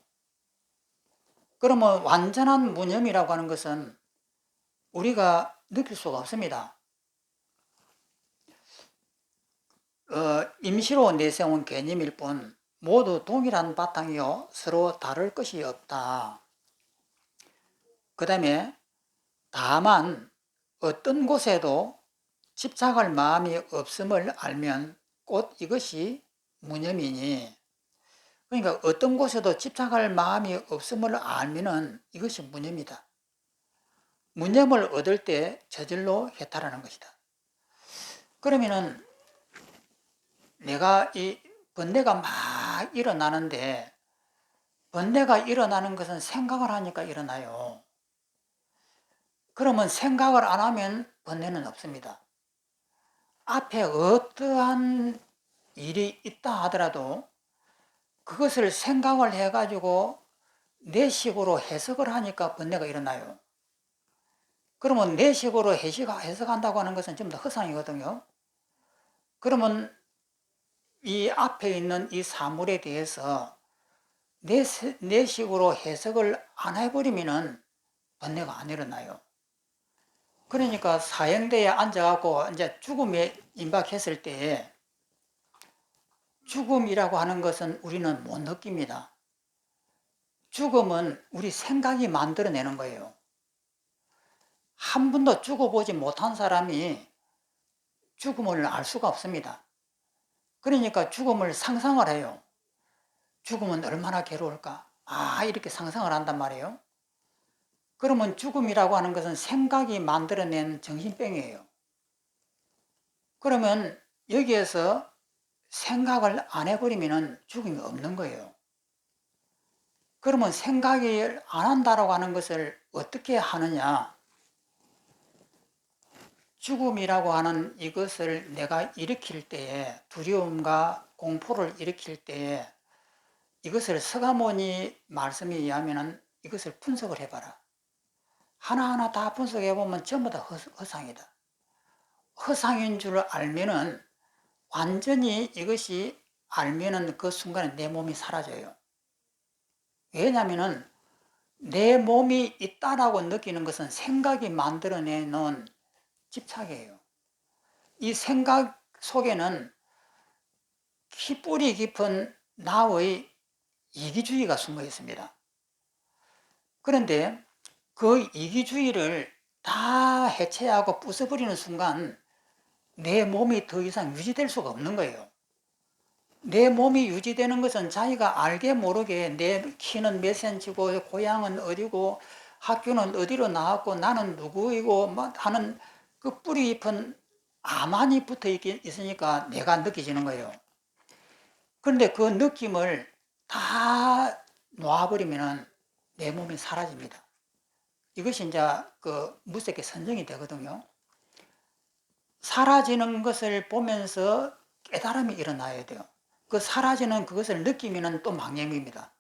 그러면 완전한 무념이라고 하는 것은 우리가 느낄 수가 없습니다. 임시로 내세운 개념일 뿐 모두 동일한 바탕이요 서로 다를 것이 없다. 그 다음에 다만 어떤 곳에도 집착할 마음이 없음을 알면 곧 이것이 무념이니, 그러니까 어떤 곳에도 집착할 마음이 없음을 알면은 이것이 무념이다. 무념을 얻을 때 저절로 해탈하는 것이다. 그러면은 내가 이 번뇌가 막 일어나는데, 번뇌가 일어나는 것은 생각을 하니까 일어나요. 그러면 생각을 안 하면 번뇌는 없습니다. 앞에 어떠한 일이 있다 하더라도 그것을 생각을 해가지고 내 식으로 해석을 하니까 번뇌가 일어나요. 그러면 내 식으로 해석한다고 하는 것은 전부 다 허상이거든요. 그러면 이 앞에 있는 이 사물에 대해서 내 식으로 해석을 안 해버리면은 번뇌가 안 일어나요. 그러니까 사형대에 앉아갖고 이제 죽음에 임박했을 때 죽음이라고 하는 것은 우리는 못 느낍니다. 죽음은 우리 생각이 만들어내는 거예요. 한 번도 죽어보지 못한 사람이 죽음을 알 수가 없습니다. 그러니까 죽음을 상상을 해요. 죽음은 얼마나 괴로울까? 이렇게 상상을 한단 말이에요. 그러면 죽음이라고 하는 것은 생각이 만들어낸 정신병이에요. 그러면 여기에서 생각을 안 해버리면 죽음이 없는 거예요. 그러면 생각을 안 한다라고 하는 것을 어떻게 하느냐? 죽음이라고 하는 이것을 내가 일으킬 때에, 두려움과 공포를 일으킬 때에 이것을 서가모니 말씀에 의하면 이것을 분석을 해봐라. 하나하나 다 분석해보면 전부 다 허상이다. 허상인 줄 알면은 완전히 이것이 알면은 그 순간에 내 몸이 사라져요. 왜냐하면은 내 몸이 있다라고 느끼는 것은 생각이 만들어내는 집착이에요. 이 생각 속에는 뿌리 깊은 나의 이기주의가 숨어 있습니다. 그런데 그 이기주의를 다 해체하고 부숴버리는 순간 내 몸이 더 이상 유지될 수가 없는 거예요. 내 몸이 유지되는 것은 자기가 알게 모르게 내 키는 몇 센치고 고향은 어디고 학교는 어디로 나왔고 나는 누구이고 하는 그 뿌리 깊은 암만이 붙어 있으니까 내가 느껴지는 거예요. 그런데 그 느낌을 다 놓아버리면 내 몸이 사라집니다. 이것이 이제 그 무색에 선정이 되거든요. 사라지는 것을 보면서 깨달음이 일어나야 돼요. 그 사라지는 그것을 느끼면 또 망념입니다.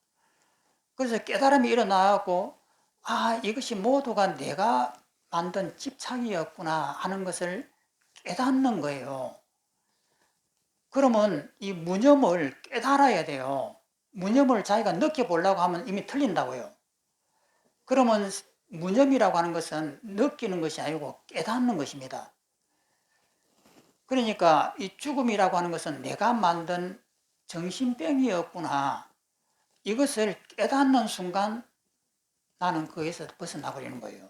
그래서 깨달음이 일어나고, 아, 이것이 모두가 내가 만든 집착이었구나 하는 것을 깨닫는 거예요. 그러면 이 무념을 깨달아야 돼요. 무념을 자기가 느껴보려고 하면 이미 틀린다고요. 그러면 무념이라고 하는 것은 느끼는 것이 아니고 깨닫는 것입니다. 그러니까 이 죽음이라고 하는 것은 내가 만든 정신병이었구나. 이것을 깨닫는 순간 나는 거기서 벗어나 버리는 거예요.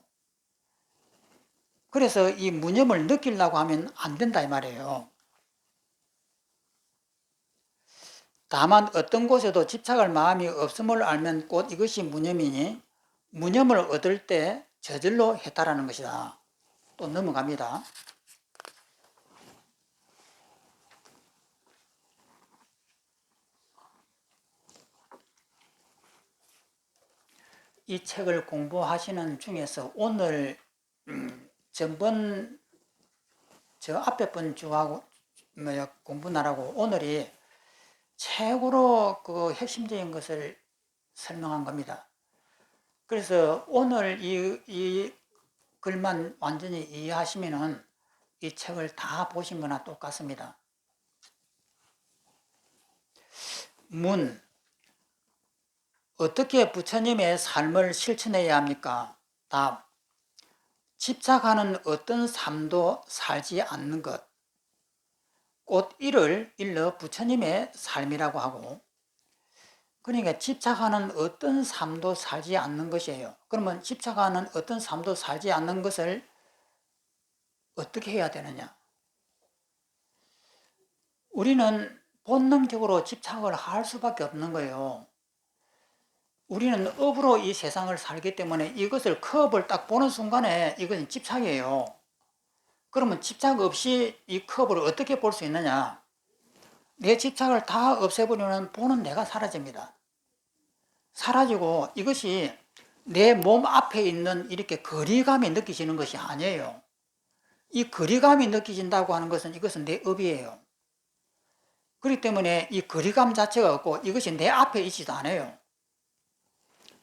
그래서 이 무념을 느끼려고 하면 안 된다 이 말이에요. 다만 어떤 곳에도 집착할 마음이 없음을 알면 곧 이것이 무념이니 무념을 얻을 때 저절로 해탈하는 것이다. 또 넘어갑니다. 이 책을 공부하시는 중에서 오늘 전번 저 앞에 번 주하고 공부 나라고 오늘이 최고로 그 핵심적인 것을 설명한 겁니다. 그래서 오늘 이 글만 완전히 이해하시면은 이 책을 다 보신 거나 똑같습니다. 문, 어떻게 부처님의 삶을 실천해야 합니까? 답, 집착하는 어떤 삶도 살지 않는 것. 곧 이를 일러 부처님의 삶이라고 하고, 그러니까 집착하는 어떤 삶도 살지 않는 것이에요. 그러면 집착하는 어떤 삶도 살지 않는 것을 어떻게 해야 되느냐? 우리는 본능적으로 집착을 할 수밖에 없는 거예요. 우리는 업으로 이 세상을 살기 때문에 이것을 컵을 딱 보는 순간에 이것은 집착이에요. 그러면 집착 없이 이 컵을 어떻게 볼 수 있느냐? 내 집착을 다 없애버리면 보는 내가 사라집니다. 사라지고 이것이 내 몸 앞에 있는 이렇게 거리감이 느껴지는 것이 아니에요. 이 거리감이 느껴진다고 하는 것은 이것은 내 업이에요. 그렇기 때문에 이 거리감 자체가 없고 이것이 내 앞에 있지도 않아요.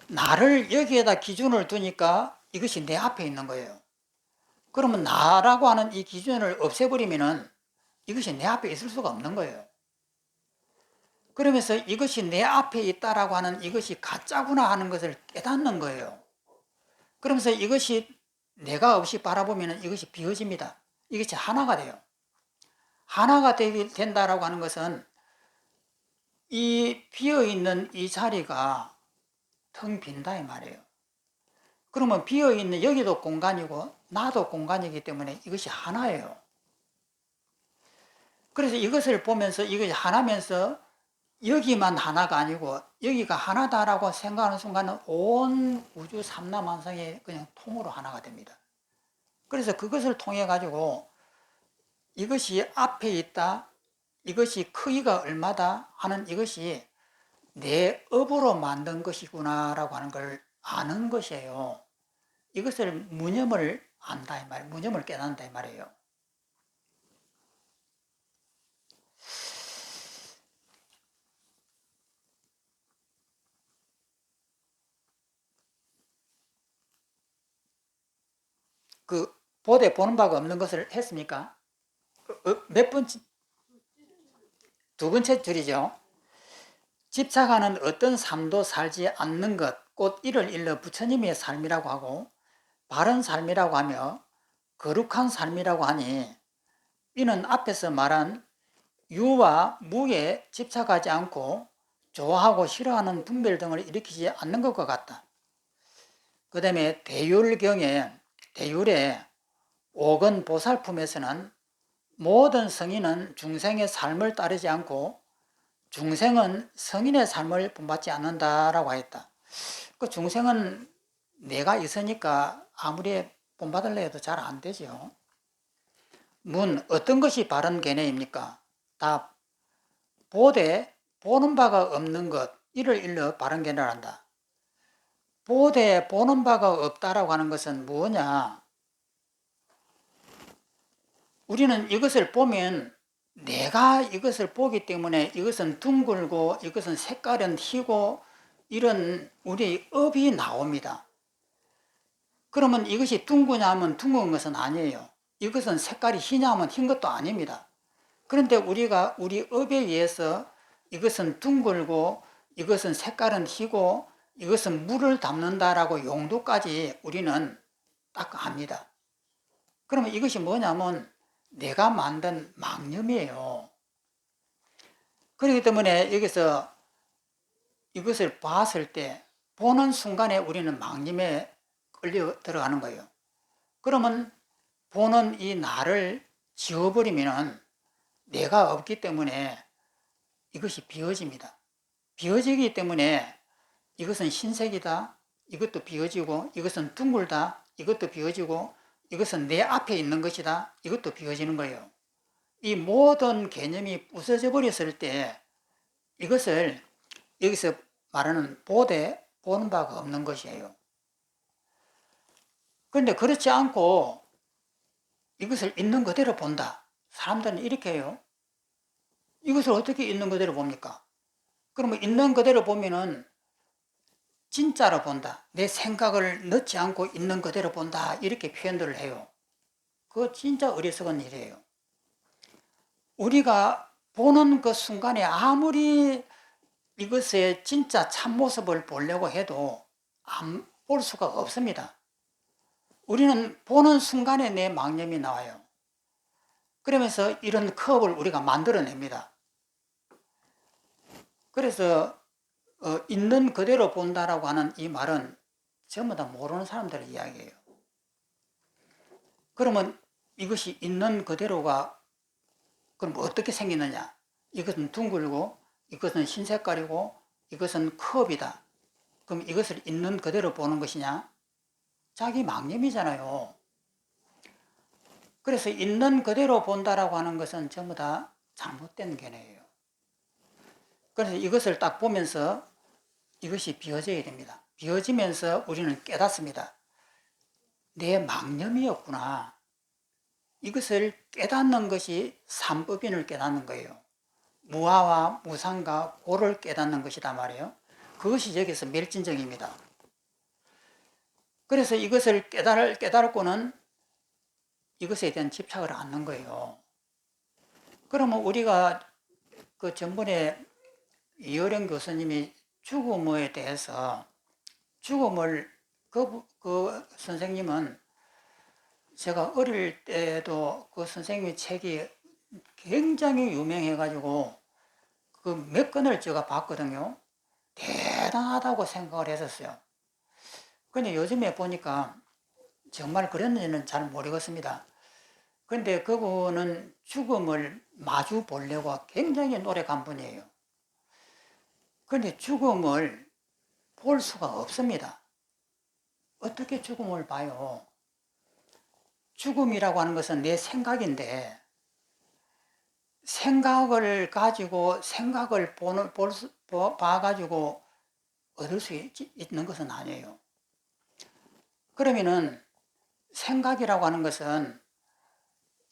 나를 여기에다 기준을 두니까 이것이 내 앞에 있는 거예요. 그러면 나라고 하는 이 기준을 없애버리면은 이것이 내 앞에 있을 수가 없는 거예요. 그러면서 이것이 내 앞에 있다라고 하는 이것이 가짜구나 하는 것을 깨닫는 거예요. 그러면서 이것이 내가 없이 바라보면 이것이 비어집니다. 이것이 하나가 돼요. 하나가 된다라고 하는 것은 이 비어있는 이 자리가 텅 빈다 이 말이에요. 그러면 비어있는 여기도 공간이고 나도 공간이기 때문에 이것이 하나예요. 그래서 이것을 보면서 이것이 하나면서 여기만 하나가 아니고 여기가 하나다라고 생각하는 순간은 온 우주 삼라만상이 그냥 통으로 하나가 됩니다. 그래서 그것을 통해 가지고 이것이 앞에 있다, 이것이 크기가 얼마다 하는 이것이 내 업으로 만든 것이구나라고 하는 걸 아는 것이에요. 이것을 무념을 안다 이 말, 무념을 깨닫는다 이 말이에요. 그 보되 보는 바가 없는 것을 했습니까? 몇 번째, 두 번째 줄이죠. 집착하는 어떤 삶도 살지 않는 것, 곧 이를 일러 부처님의 삶이라고 하고 바른 삶이라고 하며 거룩한 삶이라고 하니 이는 앞에서 말한 유와 무에 집착하지 않고 좋아하고 싫어하는 분별 등을 일으키지 않는 것과 같다. 그 다음에 대율의 오건 보살품에서는 모든 성인은 중생의 삶을 따르지 않고 중생은 성인의 삶을 본받지 않는다라고 했다. 그 중생은 내가 있으니까 아무리 본받으려 해도 잘 안 되죠. 문, 어떤 것이 바른 견해입니까? 답, 보되 보는 바가 없는 것, 이를 일러 바른 견해란다. 보되 보는 바가 없다라고 하는 것은 뭐냐? 우리는 이것을 보면 내가 이것을 보기 때문에 이것은 둥글고 이것은 색깔은 희고 이런 우리 업이 나옵니다. 그러면 이것이 둥그냐 하면 둥근 것은 아니에요. 이것은 색깔이 희냐 하면 흰 것도 아닙니다. 그런데 우리가 우리 업에 의해서 이것은 둥글고 이것은 색깔은 희고 이것은 물을 담는다라고 용도까지 우리는 딱 압니다. 그러면 이것이 뭐냐면 내가 만든 망념이에요. 그렇기 때문에 여기서 이것을 봤을 때 보는 순간에 우리는 망념에 끌려 들어가는 거예요. 그러면 보는 이 나를 지워버리면 내가 없기 때문에 이것이 비워집니다. 비워지기 때문에 이것은 흰색이다, 이것도 비워지고, 이것은 둥글다, 이것도 비워지고, 이것은 내 앞에 있는 것이다, 이것도 비워지는 거예요. 이 모든 개념이 부서져 버렸을 때 이것을 여기서 말하는 보되 보는 바가 없는 것이에요. 그런데 그렇지 않고 이것을 있는 그대로 본다. 사람들은 이렇게 해요. 이것을 어떻게 있는 그대로 봅니까? 그러면 있는 그대로 보면은 진짜로 본다. 내 생각을 넣지 않고 있는 그대로 본다. 이렇게 표현들을 해요. 그거 진짜 어리석은 일이에요. 우리가 보는 그 순간에 아무리 이것의 진짜 참모습을 보려고 해도 안 볼 수가 없습니다. 우리는 보는 순간에 내 망념이 나와요. 그러면서 이런 컵을 우리가 만들어냅니다. 그래서 있는 그대로 본다라고 하는 이 말은 전부 다 모르는 사람들의 이야기예요. 그러면 이것이 있는 그대로가 그럼 어떻게 생기느냐? 이것은 둥글고 이것은 흰 색깔이고 이것은 컵이다. 그럼 이것을 있는 그대로 보는 것이냐? 자기 망념이잖아요. 그래서 있는 그대로 본다라고 하는 것은 전부 다 잘못된 견해예요. 그래서 이것을 딱 보면서 이것이 비워져야 됩니다. 비워지면서 우리는 깨닫습니다. 내 망념이었구나. 이것을 깨닫는 것이 삼법인을 깨닫는 거예요. 무아와 무상과 고를 깨닫는 것이다 말이에요. 그것이 여기서 멸진정입니다. 그래서 이것을 깨달고는 이것에 대한 집착을 않는 거예요. 그러면 우리가 그 전번에 이어령 교수님이 죽음에 대해서 죽음을 그 선생님은 제가 어릴 때도 그 선생님의 책이 굉장히 유명해가지고 그 몇 권을 제가 봤거든요. 대단하다고 생각을 했었어요. 근데 요즘에 보니까 정말 그랬는지는 잘 모르겠습니다. 근데 그분은 죽음을 마주 보려고 굉장히 노력한 분이에요. 근데 죽음을 볼 수가 없습니다. 어떻게 죽음을 봐요? 죽음이라고 하는 것은 내 생각인데 생각을 가지고 생각을 봐가지고 얻을 수 있는 것은 아니에요. 그러면은 생각이라고 하는 것은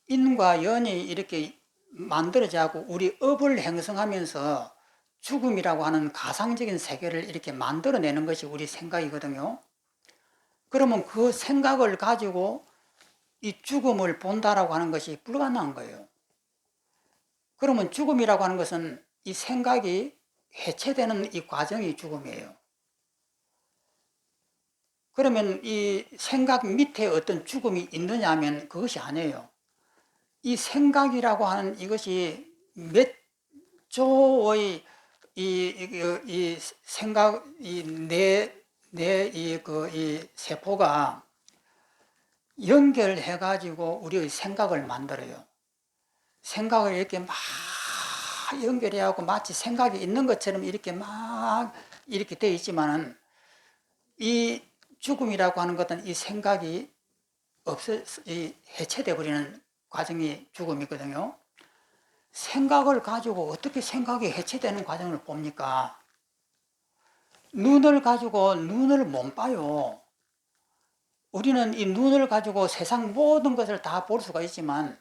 인과 연이 이렇게 만들어지고 우리 업을 형성하면서 죽음이라고 하는 가상적인 세계를 이렇게 만들어내는 것이 우리 생각이거든요. 그러면 그 생각을 가지고 이 죽음을 본다라고 하는 것이 불가능한 거예요. 그러면 죽음이라고 하는 것은 이 생각이 해체되는 이 과정이 죽음이에요. 그러면 이 생각 밑에 어떤 죽음이 있느냐 하면 그것이 아니에요. 이 생각이라고 하는 이것이 몇 조의 이 생각, 이 세포가 연결해가지고 우리의 생각을 만들어요. 생각을 이렇게 막 연결해하고 마치 생각이 있는 것처럼 이렇게 막 이렇게 되어 있지만은 이 죽음이라고 하는 것은 이 생각이 해체되어 버리는 과정이 죽음이거든요. 생각을 가지고 어떻게 생각이 해체되는 과정을 봅니까? 눈을 가지고 눈을 못 봐요. 우리는 이 눈을 가지고 세상 모든 것을 다 볼 수가 있지만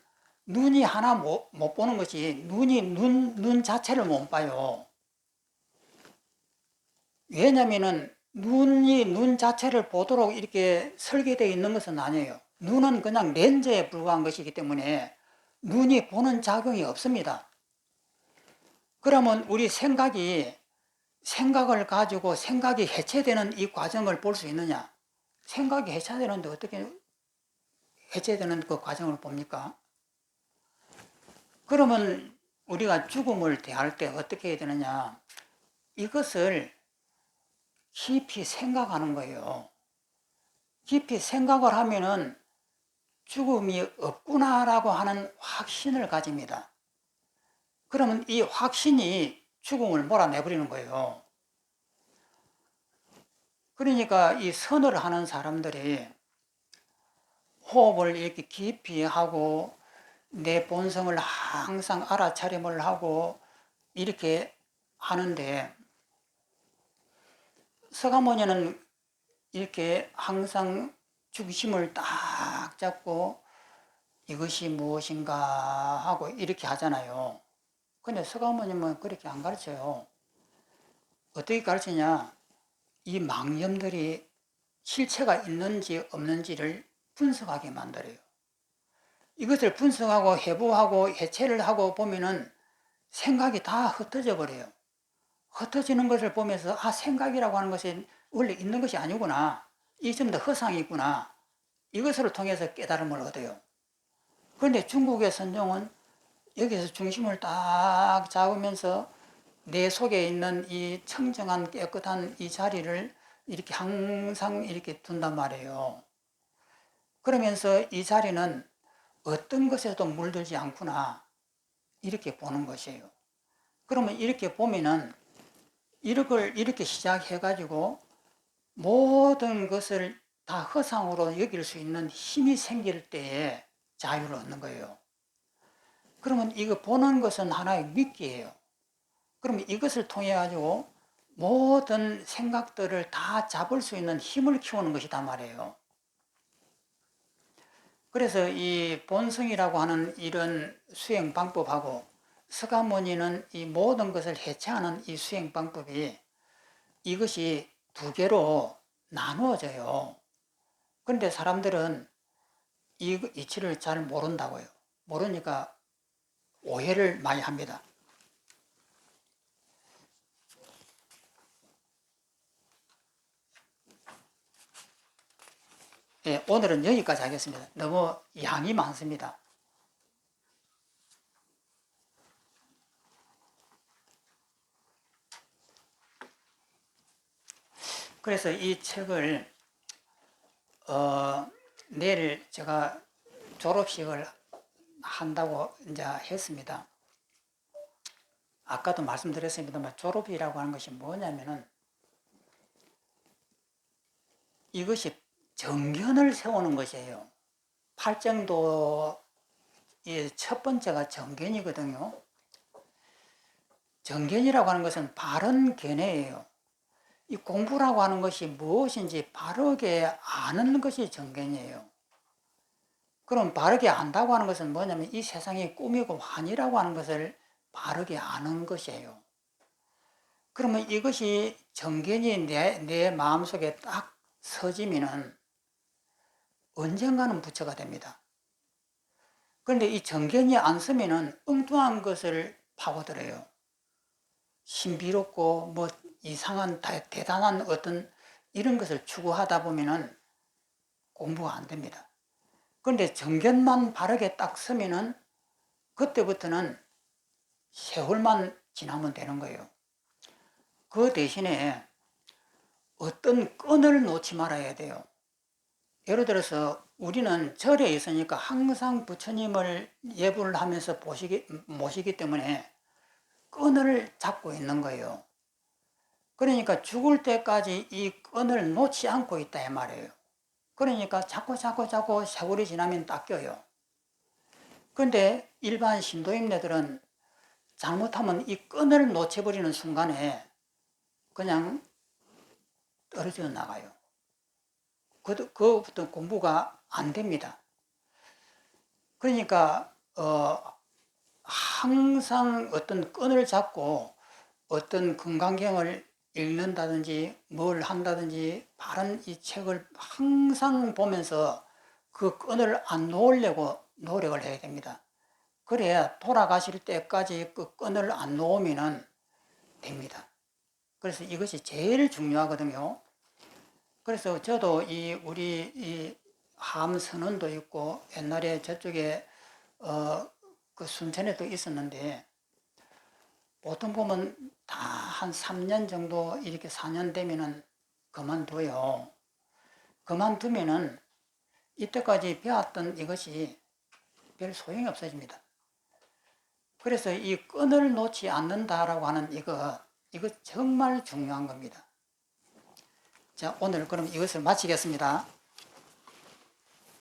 눈이 하나 못 보는 것이 눈 자체를 못 봐요. 왜냐면은 눈이 눈 자체를 보도록 이렇게 설계되어 있는 것은 아니에요. 눈은 그냥 렌즈에 불과한 것이기 때문에 눈이 보는 작용이 없습니다. 그러면 우리 생각을 가지고 생각이 해체되는 이 과정을 볼 수 있느냐? 생각이 해체되는데 어떻게 해체되는 그 과정을 봅니까? 그러면 우리가 죽음을 대할 때 어떻게 해야 되느냐? 이것을 깊이 생각하는 거예요. 깊이 생각을 하면은 죽음이 없구나라고 하는 확신을 가집니다. 그러면 이 확신이 죽음을 몰아내버리는 거예요. 그러니까 이 선을 하는 사람들이 호흡을 이렇게 깊이 하고 내 본성을 항상 알아차림을 하고 이렇게 하는데, 서가모니는 이렇게 항상 중심을 딱 잡고 이것이 무엇인가 하고 이렇게 하잖아요. 근데 서가모님은 그렇게 안 가르쳐요. 어떻게 가르치냐? 이 망념들이 실체가 있는지 없는지를 분석하게 만들어요. 이것을 분석하고 해부하고 해체를 하고 보면은 생각이 다 흩어져 버려요. 흩어지는 것을 보면서 생각이라고 하는 것이 원래 있는 것이 아니구나. 이 좀 더 허상이 있구나. 이것을 통해서 깨달음을 얻어요. 그런데 중국의 선종은 여기서 중심을 딱 잡으면서 내 속에 있는 이 청정한 깨끗한 이 자리를 이렇게 항상 이렇게 둔단 말이에요. 그러면서 이 자리는 어떤 것에도 물들지 않구나. 이렇게 보는 것이에요. 그러면 이렇게 보면은 이렇게 시작해가지고 모든 것을 다 허상으로 여길 수 있는 힘이 생길 때에 자유를 얻는 거예요. 그러면 이거 보는 것은 하나의 미끼예요. 그러면 이것을 통해 가지고 모든 생각들을 다 잡을 수 있는 힘을 키우는 것이단 말이에요. 그래서 이 본성이라고 하는 이런 수행 방법하고 서가모니는 이 모든 것을 해체하는 이 수행 방법이 이것이 두 개로 나누어져요. 그런데 사람들은 이 이치를 잘 모른다고요. 모르니까 오해를 많이 합니다. 예, 오늘은 여기까지 하겠습니다. 너무 양이 많습니다. 그래서 이 책을 내일 제가 졸업식을 한다고 이제 했습니다. 아까도 말씀드렸습니다만 졸업이라고 하는 것이 뭐냐면은 이것이 정견을 세우는 것이에요. 팔정도의 첫 번째가 정견이거든요. 정견이라고 하는 것은 바른 견해예요. 이 공부라고 하는 것이 무엇인지 바르게 아는 것이 정견이에요. 그럼 바르게 안다고 하는 것은 뭐냐면 이 세상이 꿈이고 환이라고 하는 것을 바르게 아는 것이에요. 그러면 이것이 정견이 내 마음속에 딱 서지면은 언젠가는 부처가 됩니다. 그런데 이 정견이 안 서면은 엉뚱한 것을 파고들어요. 신비롭고 뭐 이상한 대단한 어떤 이런 것을 추구하다 보면은 공부가 안 됩니다. 그런데 정견만 바르게 딱 서면은 그때부터는 세월만 지나면 되는 거예요. 그 대신에 어떤 끈을 놓지 말아야 돼요. 예를 들어서 우리는 절에 있으니까 항상 부처님을 예불을 하면서 모시기 때문에 끈을 잡고 있는 거예요. 그러니까 죽을 때까지 이 끈을 놓지 않고 있다 이 말이에요. 그러니까 자꾸 세월이 지나면 닦여요. 그런데 일반 신도임네들은 잘못하면 이 끈을 놓쳐버리는 순간에 그냥 떨어져 나가요. 그부터 공부가 안 됩니다. 그러니까 항상 어떤 끈을 잡고 어떤 건강경을 읽는다든지 뭘 한다든지 바른 이 책을 항상 보면서 그 끈을 안 놓으려고 노력을 해야 됩니다. 그래야 돌아가실 때까지 그 끈을 안 놓으면 됩니다. 그래서 이것이 제일 중요하거든요. 그래서 저도 우리 이 함선언도 있고 옛날에 저쪽에 그 순천에도 있었는데 보통 보면 다 한 3년 정도 이렇게 4년 되면은 그만둬요. 그만두면은 이때까지 배웠던 이것이 별 소용이 없어집니다. 그래서 이 끈을 놓지 않는다라고 하는 이거 정말 중요한 겁니다. 자, 오늘 그럼 이것을 마치겠습니다.